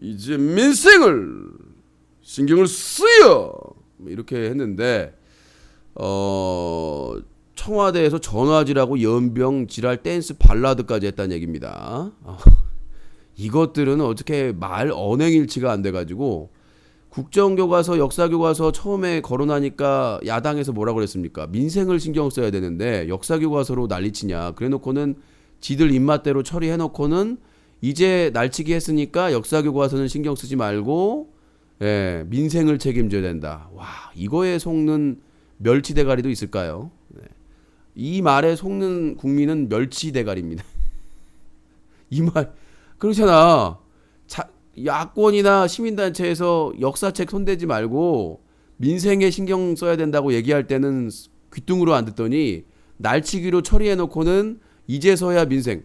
Speaker 1: 이제 민생을 신경을 쓰여 이렇게 했는데 청와대에서 전화지라고 연병 지랄 댄스 발라드까지 했다는 얘기입니다. 이것들은 어떻게 말 언행일치가 안 돼가지고 국정교과서 역사교과서 처음에 거론하니까 야당에서 뭐라고 그랬습니까? 민생을 신경 써야 되는데 역사교과서로 난리치냐. 그래놓고는 지들 입맛대로 처리해놓고는 이제 날치기 했으니까 역사교과서는 신경 쓰지 말고 민생을 책임져야 된다. 와, 이거에 속는 멸치대가리도 있을까요? 이 말에 속는 국민은 멸치대가리입니다. 이 말 그렇잖아. 야권이나 시민단체에서 역사책 손대지 말고 민생에 신경 써야 된다고 얘기할 때는 귀뚱으로 안 듣더니 날치기로 처리해놓고는 이제서야 민생.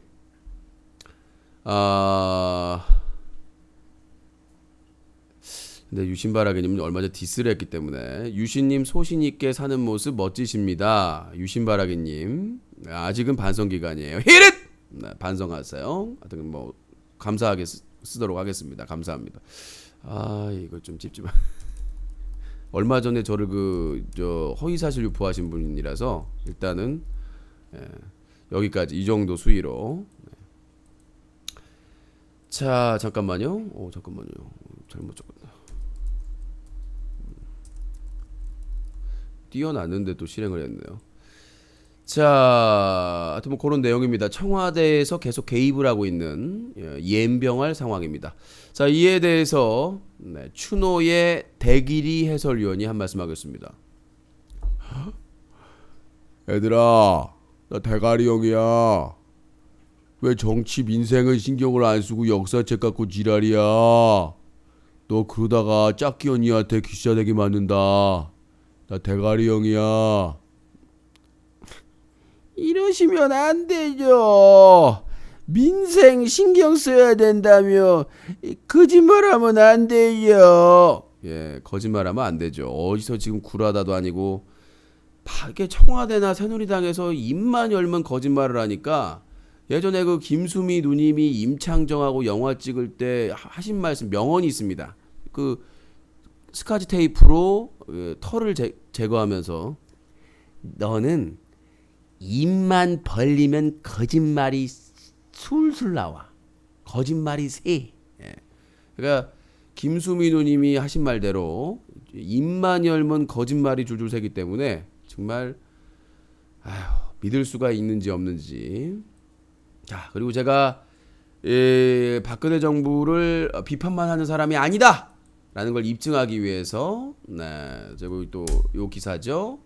Speaker 1: 근데 유신바라기님은 얼마 전 디스를 했기 때문에 유신님 소신 있게 사는 모습 멋지십니다. 유신바라기님 아직은 반성 기간이에요. 히릿! 네, 반성하세요. 하여튼 뭐 감사하게 쓰도록 하겠습니다. 감사합니다. 아 이거 좀 찝찝한. 얼마 전에 저를 허위사실 유포하신 분이라서 일단은 여기까지 이 정도 수위로. 자 잠깐만요. 잠깐만요. 잘못 적었나. 띄어놨는데 또 실행을 했네요. 자, 하여튼 뭐 그런 내용입니다. 청와대에서 계속 개입을 하고 있는 연병할 상황입니다. 자, 이에 대해서 추노의 대길이 해설위원이 한 말씀 하겠습니다.
Speaker 2: 얘들아, 나 대가리 형이야. 왜 정치 민생은 신경을 안 쓰고 역사책 갖고 지랄이야. 너 그러다가 짝기 언니한테 귀싸대기 맞는다. 나 대가리 형이야.
Speaker 1: 이러시면 안 되죠. 민생 신경 써야 된다며 거짓말하면 안 돼요. 예, 거짓말하면 안 되죠. 어디서 지금 구라다도 아니고 이게 청와대나 새누리당에서 입만 열면 거짓말을 하니까 예전에 그 김수미 누님이 임창정하고 영화 찍을 때 하신 말씀 명언이 있습니다. 그 스카치 테이프로 털을 제거하면서 너는 입만 벌리면 거짓말이 술술 나와. 거짓말이 새. 예. 그러니까 김수미 누님이 하신 말대로 입만 열면 거짓말이 줄줄 새기 때문에 정말 믿을 수가 있는지 없는지. 자, 그리고 제가 박근혜 정부를 비판만 하는 사람이 아니다 라는 걸 입증하기 위해서 제가 또 요 기사죠.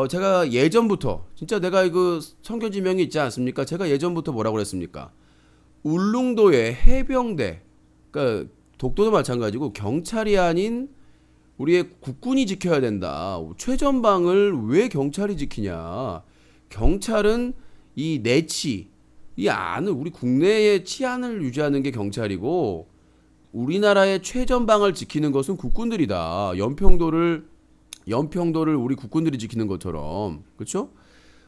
Speaker 1: 제가 예전부터 진짜 내가 이거 성견지명이 있지 않습니까? 제가 예전부터 뭐라고 그랬습니까? 울릉도의 해병대, 그러니까 독도도 마찬가지고 경찰이 아닌 우리의 국군이 지켜야 된다. 최전방을 왜 경찰이 지키냐? 경찰은 이 내치, 이 안을 우리 국내의 치안을 유지하는 게 경찰이고 우리나라의 최전방을 지키는 것은 국군들이다. 연평도를 우리 국군들이 지키는 것처럼. 그렇죠?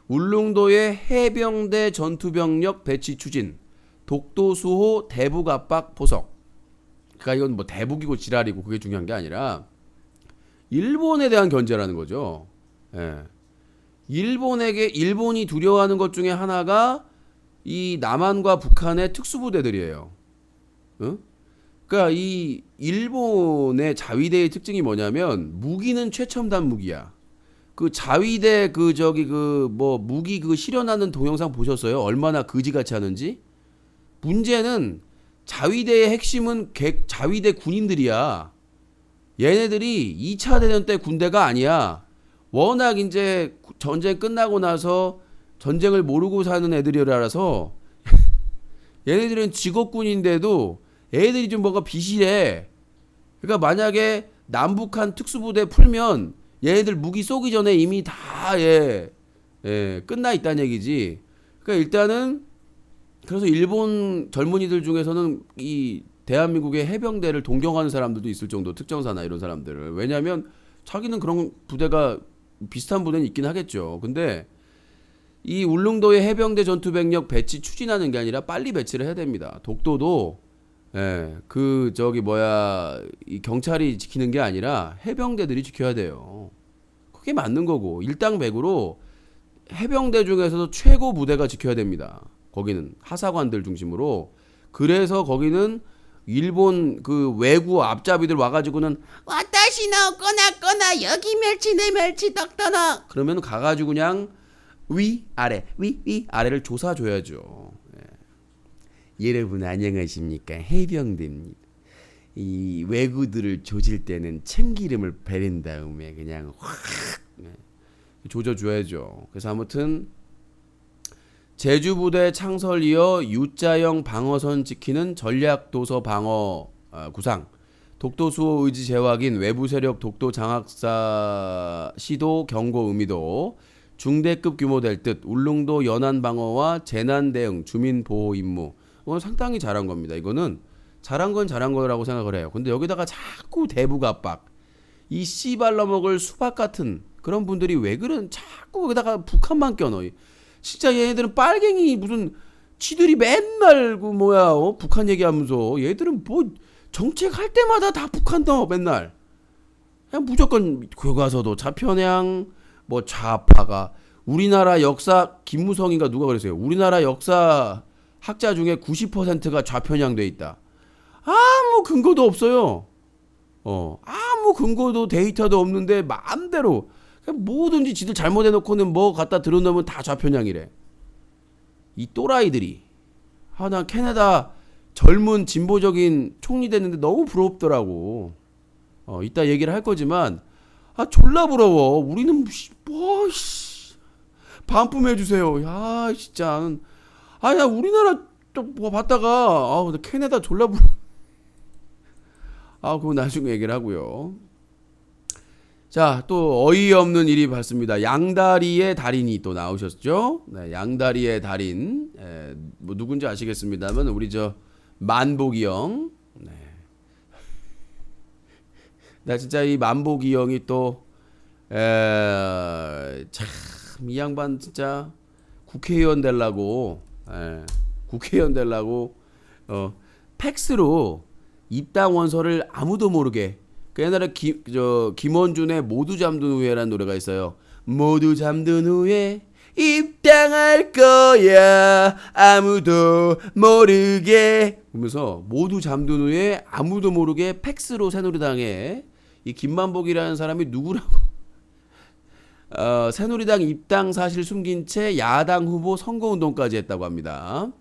Speaker 1: 울릉도의 해병대 전투병력 배치 추진, 독도 수호 대북 압박 포석. 그러니까 이건 뭐 대북이고 지랄이고 그게 중요한 게 아니라 일본에 대한 견제라는 거죠. 예. 일본이 두려워하는 것 중에 하나가 이 남한과 북한의 특수부대들이에요. 응? 그러니까 이 일본의 자위대의 특징이 뭐냐면 무기는 최첨단 무기야. 그 자위대 무기 실현하는 동영상 보셨어요? 얼마나 거지같이 하는지? 문제는 자위대의 핵심은 자위대 군인들이야. 얘네들이 2차 대전 때 군대가 아니야. 워낙 이제 전쟁 끝나고 나서 전쟁을 모르고 사는 애들이라서 얘네들은 직업군인데도 애들이 좀 뭔가 비실해. 그러니까 만약에 남북한 특수부대 풀면 얘네들 무기 쏘기 전에 이미 다 끝나 있다는 얘기지. 그러니까 일단은 그래서 일본 젊은이들 중에서는 이 대한민국의 해병대를 동경하는 사람들도 있을 정도, 특정사나 이런 사람들을. 왜냐하면 자기는 그런 부대가 비슷한 부대는 있긴 하겠죠. 근데 이 울릉도의 해병대 전투병력 배치 추진하는 게 아니라 빨리 배치를 해야 됩니다. 독도도 이 경찰이 지키는 게 아니라 해병대들이 지켜야 돼요. 그게 맞는 거고 일당백으로 해병대 중에서도 최고 부대가 지켜야 됩니다. 거기는 하사관들 중심으로. 그래서 거기는 일본 그 외구 앞잡이들 와가지고는 와타시노 꺼나 여기 멸치 내 멸치 떡떠나 그러면 가가지고 그냥 위 아래를 조사줘야죠. 여러분 안녕하십니까? 해병대입니다. 이 외구들을 조질 때는 참기름을 바른 다음에 그냥 확 조져줘야죠. 그래서 아무튼 제주부대 창설 이어 U자형 방어선 지키는 전략도서 방어 구상, 독도 수호 의지 재확인, 외부 세력 독도 장악사 시도 경고 의미도 중대급 규모 될 듯, 울릉도 연안 방어와 재난 대응, 주민 보호 임무. 이건 상당히 잘한 겁니다. 이거는
Speaker 2: 잘한 건 잘한 거라고 생각을 해요. 근데 여기다가 자꾸 대북 압박, 이 씨발라 먹을 수박 같은 그런 분들이 왜 그런 자꾸 거기다가 북한만 껴넣어. 진짜 얘네들은 빨갱이 무슨 지들이 맨날 그 뭐야 북한 얘기하면서 얘들은 뭐 정책 할 때마다 다 북한 넣어 맨날. 그냥 무조건 교과서도 좌편향 뭐 좌파가 우리나라 역사 김무성인가 누가 그랬어요. 우리나라 역사 학자 중에 90%가 좌편향 돼 있다. 아무 근거도 없어요. 아무 근거도 데이터도 없는데 마음대로 그냥 뭐든지 지들 잘못해놓고는 뭐 갖다 들어놓으면 다 좌편향이래. 이 또라이들이. 난 캐나다 젊은 진보적인 총리 됐는데 너무 부럽더라고. 이따 얘기를 할 거지만 졸라 부러워. 우리는 반품 해주세요. 야 진짜. 야 우리나라 좀 봤다가 근데 캐나다 졸라 부러워. 그거 나중에 얘기를 하고요. 자, 또 어이없는 일이 봤습니다. 양다리의 달인이 또 나오셨죠? 네, 양다리의 달인. 뭐 누군지 아시겠습니다만 우리 저 만복이 형. 네. 나 진짜 이 만복이 형이 또 참 이 양반 진짜 국회의원 되려고 국회의원 되려고 팩스로 입당 원서를 아무도 모르게 그 옛날에 김원준의 모두 잠든 후에라는 노래가 있어요. 모두 잠든 후에 입당할 거야 아무도 모르게 그러면서 모두 잠든 후에 아무도 모르게 팩스로 새누리당에 이 김만복이라는 사람이 누구라고 새누리당 입당 사실 숨긴 채 야당 후보 선거운동까지 했다고 합니다.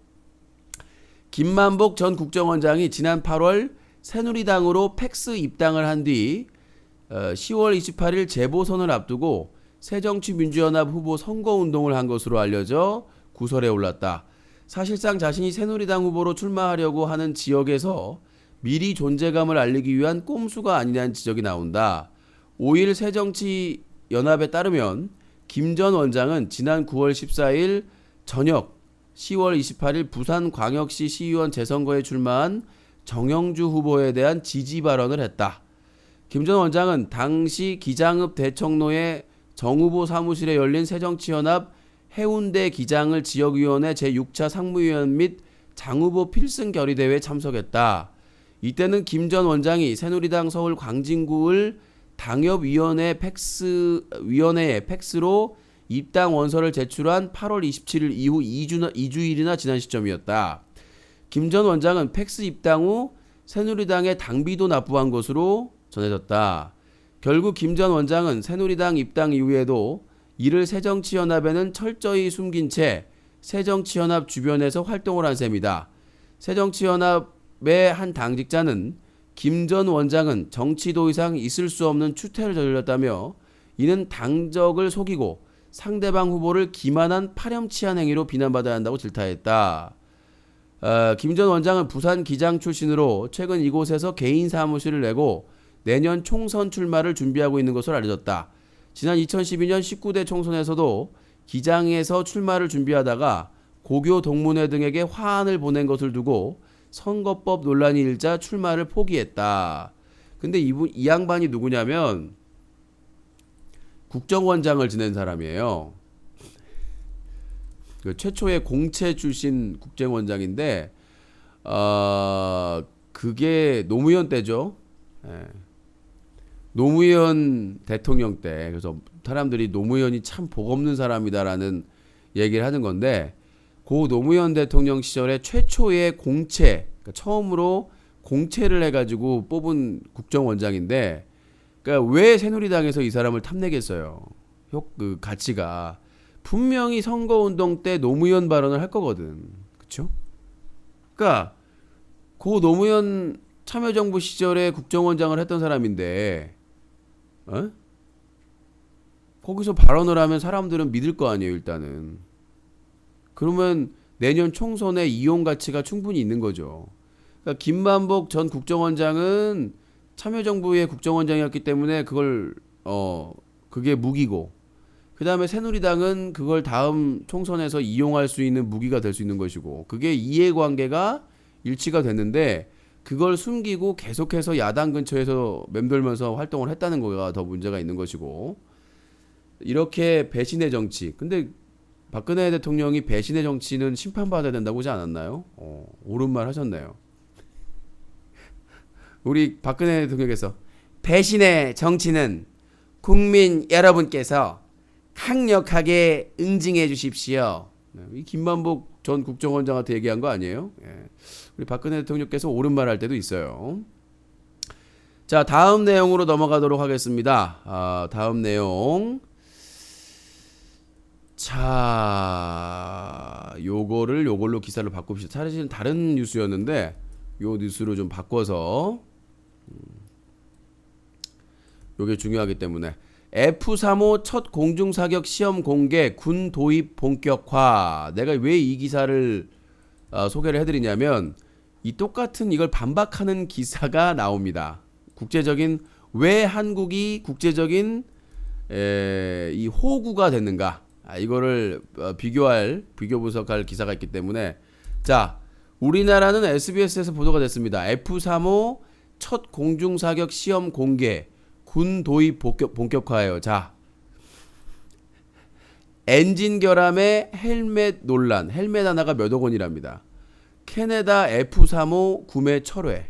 Speaker 2: 김만복 전 국정원장이 지난 8월 새누리당으로 팩스 입당을 한 뒤 10월 28일 재보선을 앞두고 새정치민주연합 후보 선거운동을 한 것으로 알려져 구설에 올랐다. 사실상 자신이 새누리당 후보로 출마하려고 하는 지역에서 미리 존재감을 알리기 위한 꼼수가 아니냐는 지적이 나온다. 5일 새정치연합에 따르면 김 전 원장은 지난 9월 14일 저녁 10월 28일 부산광역시 시의원 재선거에 출마한 정영주 후보에 대한 지지 발언을 했다. 김 전 원장은 당시 기장읍 대청로의 정 후보 사무실에 열린 새정치연합 해운대 기장을 지역위원회 제6차 상무위원 및 장 후보 필승 결의대회에 참석했다. 이때는 김 전 원장이 새누리당 서울 광진구을 당협위원회에 팩스로 입당 원서를 제출한 8월 27일 이후 2주일이나 지난 시점이었다. 김 전 원장은 팩스 입당 후 새누리당에 당비도 납부한 것으로 전해졌다. 결국 김 전 원장은 새누리당 입당 이후에도 이를 새정치연합에는 철저히 숨긴 채 새정치연합 주변에서 활동을 한 셈이다. 새정치연합의 한 당직자는 김 전 원장은 정치도 이상 있을 수 없는 추태를 저질렀다며 이는 당적을 속이고 상대방 후보를 기만한 파렴치한 행위로 비난받아야 한다고 질타했다. 김 전 원장은 부산 기장 출신으로 최근 이곳에서 개인 사무실을 내고 내년 총선 출마를 준비하고 있는 것으로 알려졌다. 지난 2012년 19대 총선에서도 기장에서 출마를 준비하다가 고교 동문회 등에게 화환을 보낸 것을 두고 선거법 논란이 일자 출마를 포기했다. 근데 이 양반이 누구냐면 국정원장을 지낸 사람이에요. 그 최초의 공채 출신 국정원장인데 그게 노무현 때죠. 노무현 대통령 때. 그래서 사람들이 노무현이 참 복없는 사람이다라는 얘기를 하는 건데 고 노무현 대통령 시절에 최초의 공채, 그러니까 처음으로 공채를 해가지고 뽑은 국정원장인데, 그러니까 왜 새누리당에서 이 사람을 탐내겠어요? 그 가치가 분명히 선거운동 때 노무현 발언을 할 거거든, 그렇죠? 그러니까 고 노무현 참여정부 시절에 국정원장을 했던 사람인데, 거기서 발언을 하면 사람들은 믿을 거 아니에요, 일단은. 그러면 내년 총선에 이용 가치가 충분히 있는 거죠. 그러니까 김만복 전 국정원장은 참여정부의 국정원장이었기 때문에 그게 무기고, 그 다음에 새누리당은 그걸 다음 총선에서 이용할 수 있는 무기가 될 수 있는 것이고, 그게 이해관계가 일치가 됐는데, 그걸 숨기고 계속해서 야당 근처에서 맴돌면서 활동을 했다는 거가 더 문제가 있는 것이고, 이렇게 배신의 정치. 근데 박근혜 대통령이 배신의 정치는 심판받아야 된다고 하지 않았나요? 옳은 말 하셨네요. 우리 박근혜 대통령께서 배신의 정치는 국민 여러분께서 강력하게 응징해 주십시오. 이 김만복 전 국정원장한테 얘기한 거 아니에요? 예. 우리 박근혜 대통령께서 옳은 말 할 때도 있어요. 자, 다음 내용으로 넘어가도록 하겠습니다. 다음 내용. 자, 요걸로 기사를 바꿉시다. 사실은 다른 뉴스였는데 요 뉴스로 좀 바꿔서 요게 중요하기 때문에 F-35 첫 공중사격 시험 공개, 군 도입 본격화. 내가 왜 이 기사를 소개를 해드리냐면 이 똑같은 이걸 반박하는 기사가 나옵니다. 왜 한국이 국제적인 이 호구가 됐는가? 이거를 비교 분석할 기사가 있기 때문에, 자, 우리나라는 SBS에서 보도가 됐습니다. F-35 첫 공중사격 시험 공개, 군 도입 본격화예요. 자, 엔진 결함의 헬멧 논란. 헬멧 하나가 몇억 원이랍니다. 캐나다 F-35 구매 철회.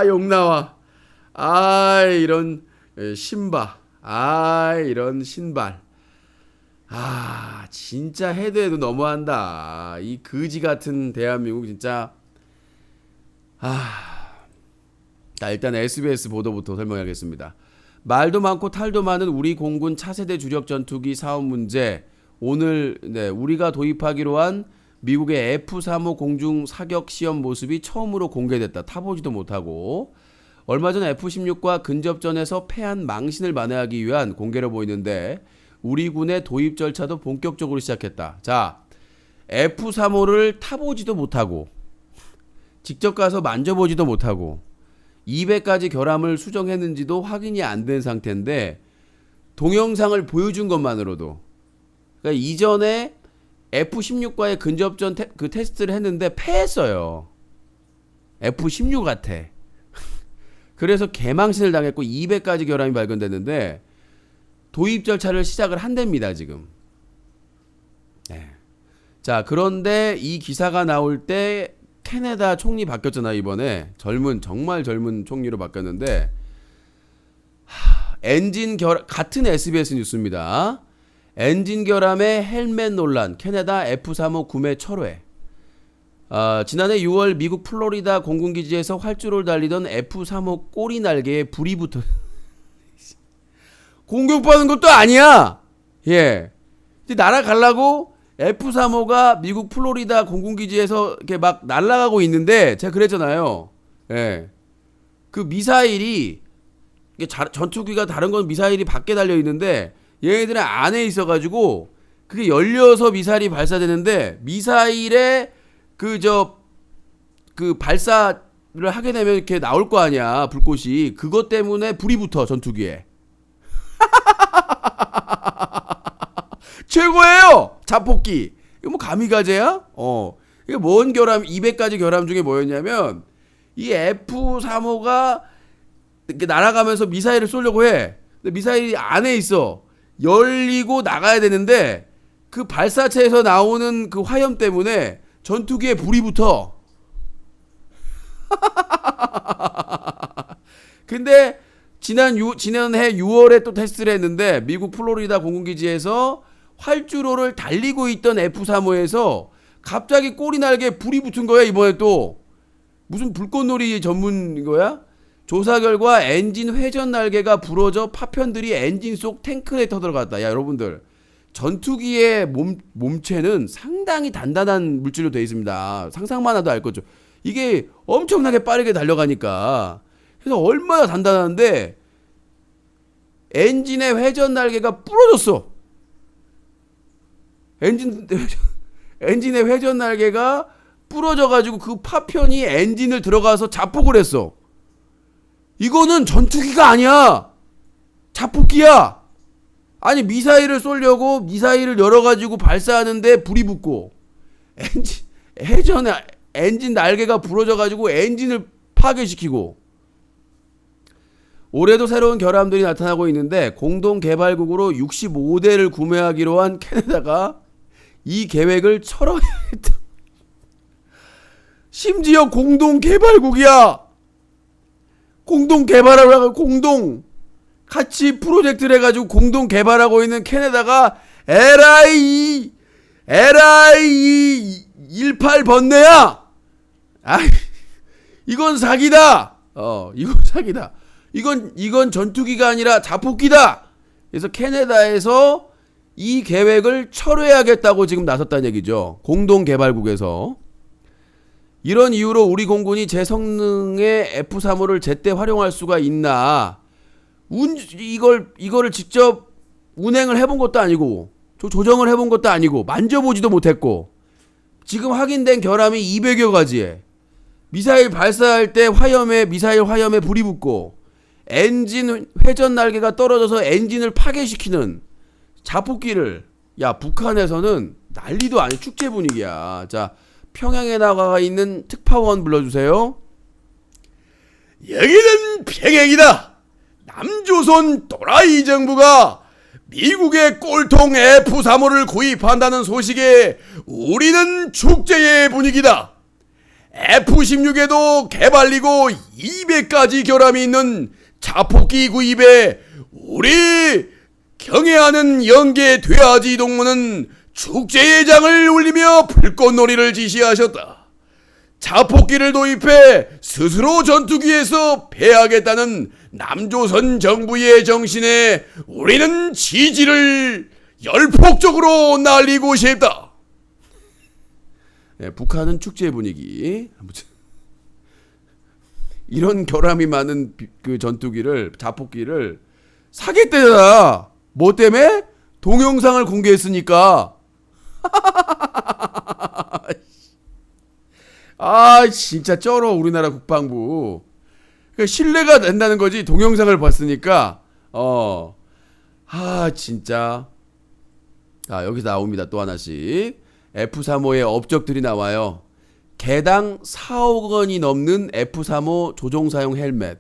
Speaker 2: 욕 나와. 이런 신바. 이런 신발. 진짜 해도 너무한다. 이 거지 같은 대한민국 진짜. 자, 일단 SBS 보도부터 설명하겠습니다. 말도 많고 탈도 많은 우리 공군 차세대 주력 전투기 사업 문제. 오늘 우리가 도입하기로 한 미국의 F-35 공중 사격 시험 모습이 처음으로 공개됐다. 타보지도 못하고. 얼마 전 F-16과 근접전에서 패한 망신을 만회하기 위한 공개로 보이는데 우리 군의 도입 절차도 본격적으로 시작했다. 자, F-35를 타보지도 못하고 직접 가서 만져보지도 못하고 200가지 결함을 수정했는지도 확인이 안 된 상태인데 동영상을 보여준 것만으로도, 그러니까 이전에 F-16과의 근접전 그 테스트를 했는데 패했어요. F-16 같아. 그래서 개망신을 당했고 200가지 결함이 발견됐는데 도입 절차를 시작을 한답니다, 지금. 자, 그런데 이 기사가 나올 때 캐나다 총리 바뀌었잖아, 이번에. 정말 젊은 총리로 바뀌었는데, 같은 SBS 뉴스입니다. 엔진 결함의 헬멧 논란, 캐나다 F-35 구매 철회. 지난해 6월 미국 플로리다 공군기지에서 활주로를 달리던 F-35 꼬리 날개에 불이 붙어. 공격받는 것도 아니야. 예. 이제 날아가려고 F-35가 미국 플로리다 공군기지에서 이렇게 막 날아가고 있는데, 제가 그랬잖아요. 예. 그 미사일이, 전투기가 다른 건 미사일이 밖에 달려 있는데, 얘네들은 안에 있어가지고, 그게 열려서 미사일이 발사되는데, 미사일에 그 발사를 하게 되면 이렇게 나올 거 아니야, 불꽃이. 그것 때문에 불이 붙어, 전투기에. 최고예요! 자폭기. 이거 뭐 가미가제야? 이게 뭔 결함, 200가지 결함 중에 뭐였냐면, 이 F-35가 이렇게 날아가면서 미사일을 쏘려고 해. 근데 미사일이 안에 있어. 열리고 나가야 되는데, 그 발사체에서 나오는 그 화염 때문에 전투기에 불이 붙어. 근데 지난해 6월에 또 테스트를 했는데 미국 플로리다 공군기지에서 활주로를 달리고 있던 F-35에서 갑자기 꼬리 날개에 불이 붙은 거야. 이번에 또 무슨 불꽃놀이 전문 거야? 조사 결과 엔진 회전 날개가 부러져 파편들이 엔진 속 탱크에 터들어갔다. 야, 여러분들, 전투기의 몸체는 상당히 단단한 물질로 되어 있습니다. 상상만 해도 알 거죠. 이게 엄청나게 빠르게 달려가니까. 그래서 얼마나 단단한데 엔진의 회전 날개가 부러졌어. 엔진의 회전 날개가 부러져가지고 그 파편이 엔진을 들어가서 자폭을 했어. 이거는 전투기가 아니야. 자폭기야. 아니 미사일을 쏘려고 미사일을 열어가지고 발사하는데 불이 붙고 해전에 엔진 날개가 부러져가지고 엔진을 파괴시키고. 올해도 새로운 결함들이 나타나고 있는데 공동개발국으로 65대를 구매하기로 한 캐나다가 이 계획을 철회했다. 심지어 공동개발국이야. 공동개발하라고 같이 프로젝트를 해가지고 공동개발하고 있는 캐나다가 LI 18번뇌야. 이건 사기다. 이건 사기다. 이건 전투기가 아니라 자폭기다. 그래서 캐나다에서 이 계획을 철회하겠다고 지금 나섰다는 얘기죠. 공동개발국에서. 이런 이유로 우리 공군이 제 성능의 F-35를 제때 활용할 수가 있나? 이거를 직접 운행을 해본 것도 아니고 조정을 해본 것도 아니고 만져보지도 못했고 지금 확인된 결함이 200여 가지에 미사일 발사할 때 미사일 화염에 불이 붙고 엔진 회전 날개가 떨어져서 엔진을 파괴시키는 자폭기를 북한에서는 난리도 아닌 축제 분위기야. 자, 평양에 나가 있는 특파원 불러주세요.
Speaker 3: 여기는 평양이다. 남조선 또라이 정부가 미국의 꼴통 F-35를 구입한다는 소식에 우리는 축제의 분위기다. F-16에도 개발리고 200가지 결함이 있는 자폭기 구입에 우리 경애하는 영계 돼지 동무는 축제의 장을 울리며 불꽃놀이를 지시하셨다. 자폭기를 도입해 스스로 전투기에서 패하겠다는 남조선 정부의 정신에 우리는 지지를 열폭적으로 날리고 싶다.
Speaker 2: 네, 북한은 축제 분위기. 아무튼 이런 결함이 많은 그 전투기를 자폭기를 사겠대잖아. 뭐 때문에? 동영상을 공개했으니까. 진짜 쩔어 우리나라 국방부. 그러니까 신뢰가 된다는 거지. 동영상을 봤으니까. 진짜. 여기서 나옵니다. 또 하나씩. F-35의 업적들이 나와요. 개당 4억 원이 넘는 F-35 조종사용 헬멧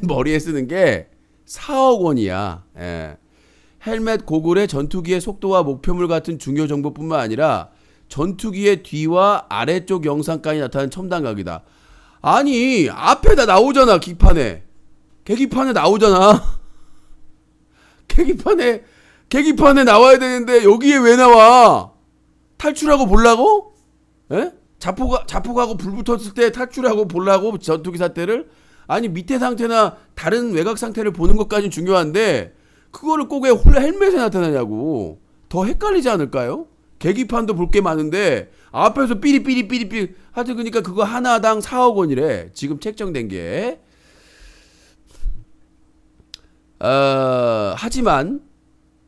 Speaker 2: 머리에 쓰는 게 4억 원이야. 예. 헬멧 고글에 전투기의 속도와 목표물 같은 중요 정보뿐만 아니라 전투기의 뒤와 아래쪽 영상까지 나타나는 첨단각이다. 아니 앞에다 나오잖아. 계기판에 나오잖아. 계기판에 나와야 되는데 여기에 왜 나와? 탈출하고 보려고? 예? 자폭하고 불 붙었을 때 탈출하고 보려고 전투기 사태를? 아니 밑에 상태나 다른 외곽 상태를 보는 것까지는 중요한데 그거를 꼭 왜 헬멧에 나타나냐고. 더 헷갈리지 않을까요? 계기판도 볼 게 많은데 앞에서 삐리삐리 하여튼 그러니까 그거 하나당 4억 원이래. 지금 책정된 게. 하지만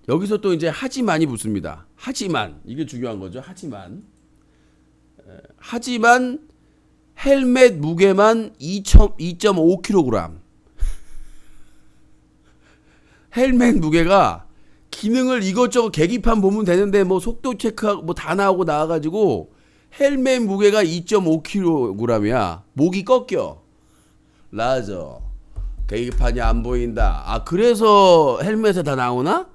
Speaker 2: 여기서 또 이제 하지만이 붙습니다. 하지만 이게 중요한 거죠. 하지만 헬멧 무게만 2.5kg. 헬멧 무게가 기능을 이것저것 계기판 보면 되는데 뭐 속도 체크하고 뭐 다 나와가지고 헬멧 무게가 2.5kg이야. 목이 꺾여. 라저. 계기판이 안 보인다. 그래서 헬멧에 다 나오나?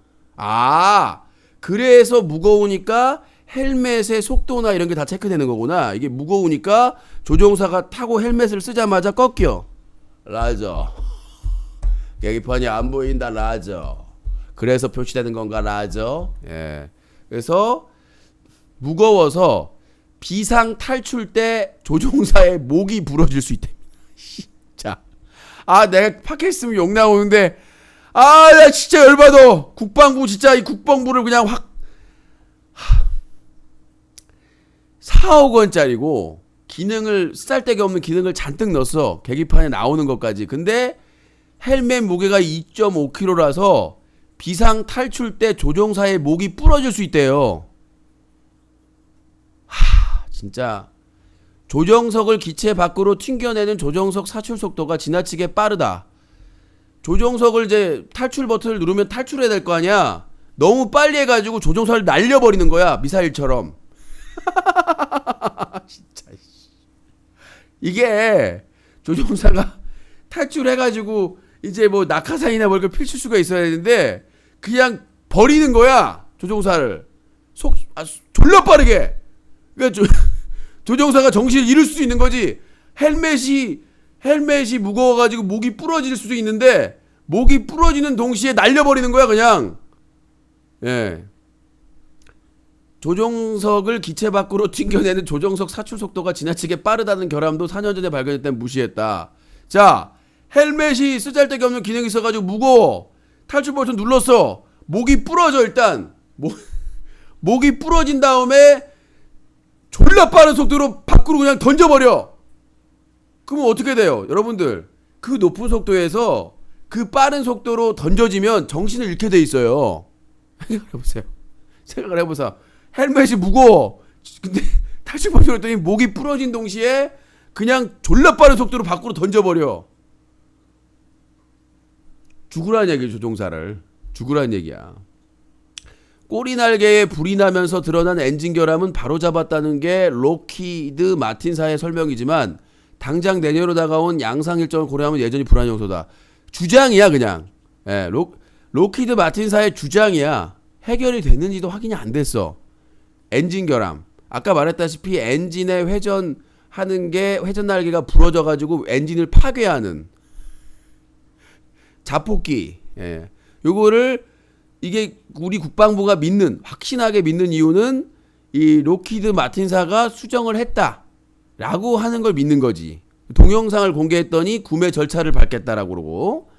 Speaker 2: 그래서 무거우니까 헬멧의 속도나 이런 게 다 체크되는 거구나. 이게 무거우니까 조종사가 타고 헬멧을 쓰자마자 꺾여. 라저. 계기판이 안 보인다. 라저. 그래서 표시되는 건가. 라저. 예. 그래서 무거워서 비상 탈출 때 조종사의 목이 부러질 수 있다. 자, 내가 팟캐스트 욕 나오는데 나 진짜 열받아. 국방부 진짜 이 국방부를 그냥 확 4억 원짜리고 기능을 쓰잘데기 없는 기능을 잔뜩 넣었어. 계기판에 나오는 것까지. 근데 헬멧 무게가 2.5kg라서 비상 탈출 때 조종사의 목이 부러질 수 있대요. 진짜 조정석을 기체 밖으로 튕겨내는 조정석 사출 속도가 지나치게 빠르다. 조정석을 이제 탈출 버튼을 누르면 탈출해야 될 거 아니야. 너무 빨리 해가지고 조종사를 날려버리는 거야. 미사일처럼. 진짜. 이게 조종사가 탈출해가지고 이제 뭐 낙하산이나 뭘 필출 수가 있어야 되는데 그냥 버리는 거야. 조종사를. 졸라 빠르게. 그러니까 조종사가 정신을 잃을 수도 있는 거지. 헬멧이 무거워가지고 목이 부러질 수도 있는데 목이 부러지는 동시에 날려버리는 거야 그냥. 예. 조종석을 기체 밖으로 튕겨내는 조정석 사출 속도가 지나치게 빠르다는 결함도 4년 전에 발견했다면 무시했다. 자, 헬멧이 쓰잘데기 없는 기능이 있어가지고 무거워. 탈출 버튼 눌렀어. 목이 부러져 일단. 목이 부러진 다음에 졸라 빠른 속도로 밖으로 그냥 던져버려. 그러면 어떻게 돼요? 여러분들 그 높은 속도에서 그 빠른 속도로 던져지면 정신을 잃게 돼 있어요. 생각해보세요. 생각을 해보세요. 헬멧이 무거워. 근데 탈출 버튼 눌렀더니 목이 부러진 동시에 그냥 졸라 빠른 속도로 밖으로 던져버려. 죽으라는 얘기죠. 조종사를. 죽으라는 얘기야. 꼬리 날개에 불이 나면서 드러난 엔진 결함은 바로잡았다는 게 록히드 마틴사의 설명이지만 당장 내년으로 다가온 양상 일정을 고려하면 여전히 불안 요소다. 주장이야 그냥. 예, 록히드 마틴사의 주장이야. 해결이 됐는지도 확인이 안 됐어. 엔진 결함. 아까 말했다시피 엔진의 회전 날개가 부러져가지고 엔진을 파괴하는 자폭기. 예. 요거를 이게 우리 국방부가 확신하게 믿는 이유는 이 록히드 마틴사가 수정을 했다라고 하는 걸 믿는 거지. 동영상을 공개했더니 구매 절차를 밟겠다라고 그러고.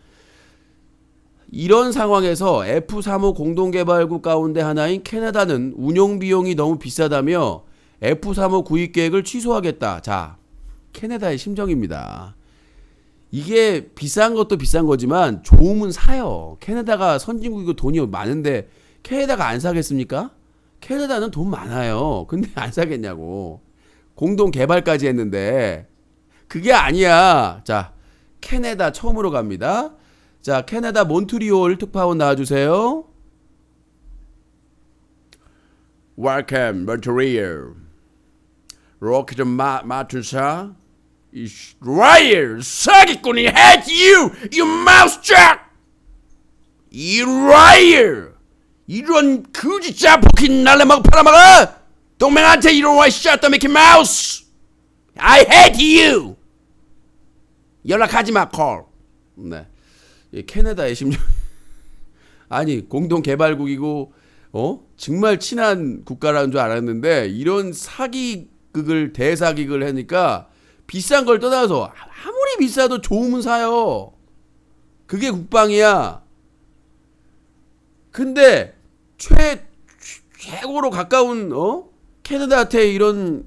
Speaker 2: 이런 상황에서 F-35 공동개발국 가운데 하나인 캐나다는 운용 비용이 너무 비싸다며 F-35 구입 계획을 취소하겠다. 자, 캐나다의 심정입니다. 이게 비싼 것도 비싼 거지만 좋으면 사요. 캐나다가 선진국이고 돈이 많은데 캐나다가 안 사겠습니까? 캐나다는 돈 많아요. 근데 안 사겠냐고. 공동 개발까지 했는데 그게 아니야. 자, 캐나다 처음으로 갑니다. 자, 캐나다 몬트리올 특파원 나와주세요.
Speaker 3: Welcome, Montreal. Rocket Matinsa. Liar! 사기꾼이 hate you! You mousetrap! 이 liar! 이런 거지 짜폭이 날라먹어 팔아먹어! 동맹한테 이런 와 shut the Mickey Mouse! I hate you! 연락하지 마, call.
Speaker 2: 네. 캐나다의 심정. 아니, 공동 개발국이고 정말 친한 국가라는 줄 알았는데 이런 대사기극을 하니까 비싼 걸 떠나서 아무리 비싸도 좋으면 사요. 그게 국방이야. 근데 최고로 가까운 캐나다한테 이런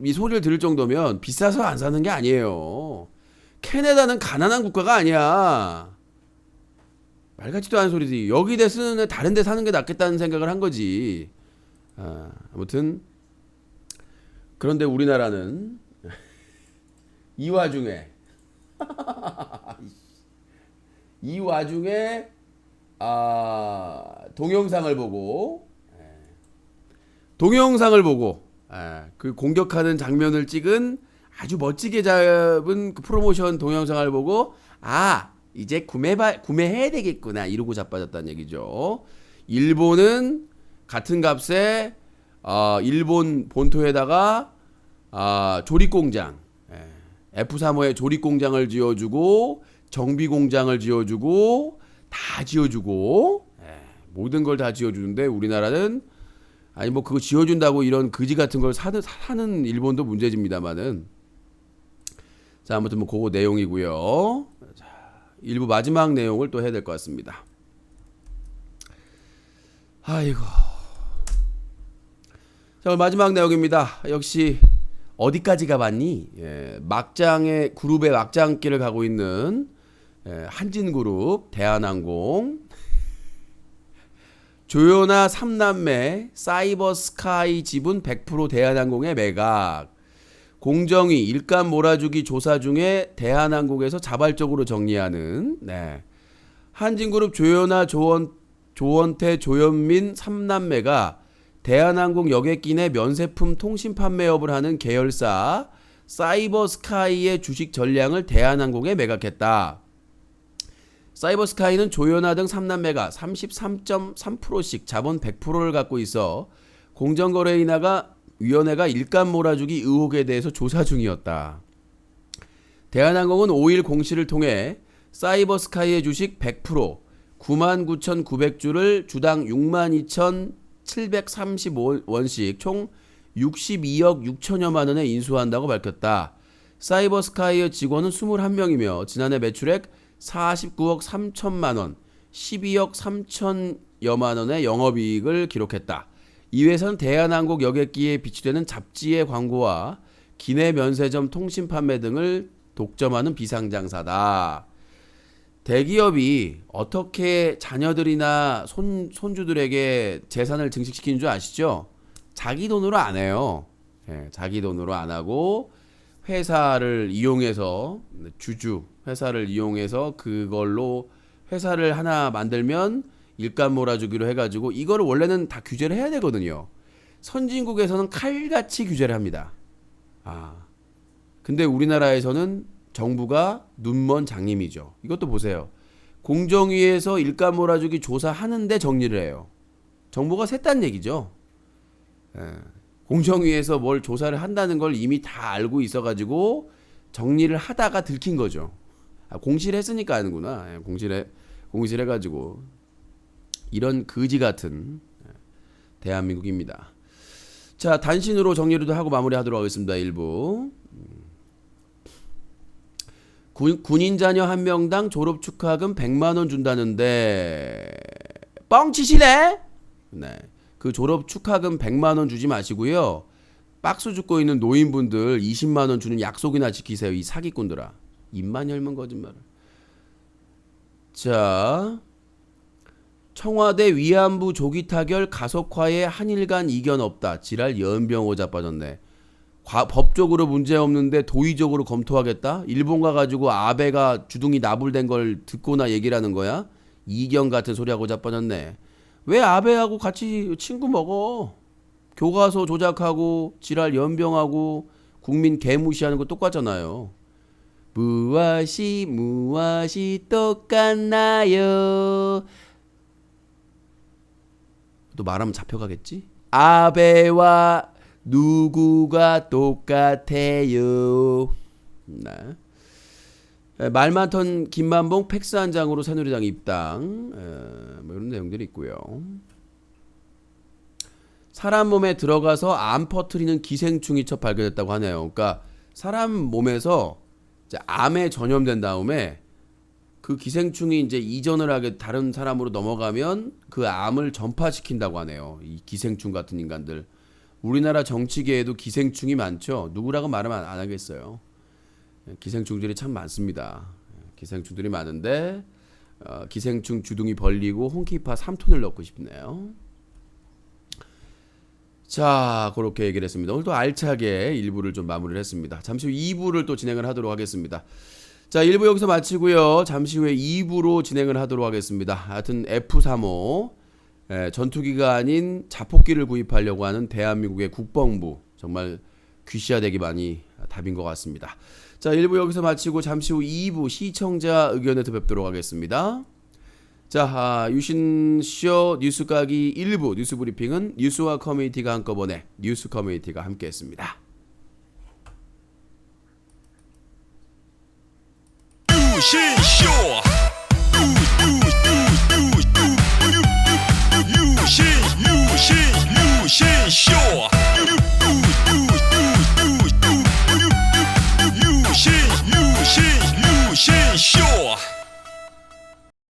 Speaker 2: 이 소리를 들을 정도면 비싸서 안 사는 게 아니에요. 캐나다는 가난한 국가가 아니야. 말 같지도 않은 소리지. 여기 데 쓰는 애 다른 데 사는 게 낫겠다는 생각을 한 거지. 아무튼 그런데 우리나라는 이 와중에 동영상을 보고 그 공격하는 장면을 찍은 아주 멋지게 잡은 그 프로모션 동영상을 보고 이제 구매해야 되겠구나 이러고 자빠졌다는 얘기죠. 일본은 같은 값에 일본 본토에다가 조립공장 F-35에 조립공장을 지어주고 정비공장을 지어주고 다 지어주고 모든 걸 다 지어주는데 우리나라는 아니 뭐 그거 지어준다고 이런 거지 같은 걸 사는 일본도 문제집니다만은. 자, 아무튼 뭐 그거 내용이고요. 자, 일부 마지막 내용을 또 해야 될 것 같습니다. 아이고. 자, 마지막 내용입니다. 역시 어디까지 가봤니? 그룹의 막장길을 가고 있는 한진그룹, 대한항공, 조연아 3남매, 사이버스카이 지분 100% 대한항공의 매각. 공정위, 일감 몰아주기 조사 중에 대한항공에서 자발적으로 정리하는 한진그룹 조현아, 조원태, 조현민 3남매가 대한항공 여객기 내 면세품 통신 판매업을 하는 계열사 사이버스카이의 주식 전량을 대한항공에 매각했다. 사이버스카이는 조현아 등 3남매가 33.3%씩 자본 100%를 갖고 있어 공정거래위원회가 일감 몰아주기 의혹에 대해서 조사 중이었다. 대한항공은 5일 공시를 통해 사이버스카이의 주식 100% 99,900주를 주당 62,735원씩 총 62억 6천여만 원에 인수한다고 밝혔다. 사이버스카이의 직원은 21명이며 지난해 매출액 49억 3천만 원, 12억 3천여만 원의 영업이익을 기록했다. 이 회사는 대한항공 여객기에 비치되는 잡지의 광고와 기내 면세점 통신 판매 등을 독점하는 비상장사다. 대기업이 어떻게 자녀들이나 손주들에게 재산을 증식시키는 줄 아시죠? 자기 돈으로 안 해요. 자기 돈으로 안 하고 회사를 이용해서 회사를 이용해서 그걸로 회사를 하나 만들면 일감 몰아주기로 해가지고 이거를 원래는 다 규제를 해야 되거든요. 선진국에서는 칼같이 규제를 합니다. 근데 우리나라에서는 정부가 눈먼 장님이죠. 이것도 보세요. 공정위에서 일감 몰아주기 조사하는데 정리를 해요. 정보가 샜다는 얘기죠. 공정위에서 뭘 조사를 한다는 걸 이미 다 알고 있어가지고 정리를 하다가 들킨 거죠. 공시를 했으니까 아는구나. 공시를 해가지고 이런 거지 같은 대한민국입니다. 자, 단신으로 정리를 하고 마무리하도록 하겠습니다. 1부. 군인 자녀 한 명당 졸업 축하금 100만 원 준다는데 뻥치시네? 그 졸업 축하금 100만 원 주지 마시고요. 박스 줍고 있는 노인분들 20만 원 주는 약속이나 지키세요. 이 사기꾼들아. 입만 열면 거짓말을. 자, 청와대 위안부 조기 타결 가속화에 한일 간 이견 없다. 지랄 연병 오자 빠졌네. 법적으로 문제 없는데 도의적으로 검토하겠다? 일본 가가지고 아베가 주둥이 나불된 걸 듣고나 얘기를 하는 거야? 이견 같은 소리하고 자빠졌네. 왜 아베하고 같이 친구 먹어? 교과서 조작하고 지랄 연병하고 국민 개무시하는 거 똑같잖아요. 무엇이 똑같나요? 또 말하면 잡혀가겠지? 아베와 누구가 똑같아요? 말 많던 김만봉 팩스 한 장으로 새누리당 입당. 뭐 이런 내용들이 있고요. 사람 몸에 들어가서 암 퍼뜨리는 기생충이 첫 발견됐다고 하네요. 그러니까 사람 몸에서 이제 암에 전염된 다음에 그 기생충이 이제 이전을 하게 다른 사람으로 넘어가면 그 암을 전파시킨다고 하네요. 이 기생충 같은 인간들. 우리나라 정치계에도 기생충이 많죠. 누구라고 말하면 안 하겠어요. 기생충들이 참 많습니다. 기생충들이 많은데 기생충 주둥이 벌리고 홍키파 3톤을 넣고 싶네요. 자, 그렇게 얘기를 했습니다. 오늘도 알차게 1부를 좀 마무리를 했습니다. 잠시 후 2부를 또 진행을 하도록 하겠습니다. 자, 1부 여기서 마치고요. 잠시 후에 2부로 진행을 하도록 하겠습니다. 하여튼 F-35 전투기가 아닌 자폭기를 구입하려고 하는 대한민국의 국방부, 정말 귀시화되기 많이 답인 것 같습니다. 자, 1부 여기서 마치고 잠시 후 2부 시청자 의견에서 뵙도록 하겠습니다. 자, 유신쇼 뉴스 까기 1부 뉴스 브리핑은 뉴스와 커뮤니티가 한꺼번에 뉴스 커뮤니티가 함께했습니다.
Speaker 4: 유신쇼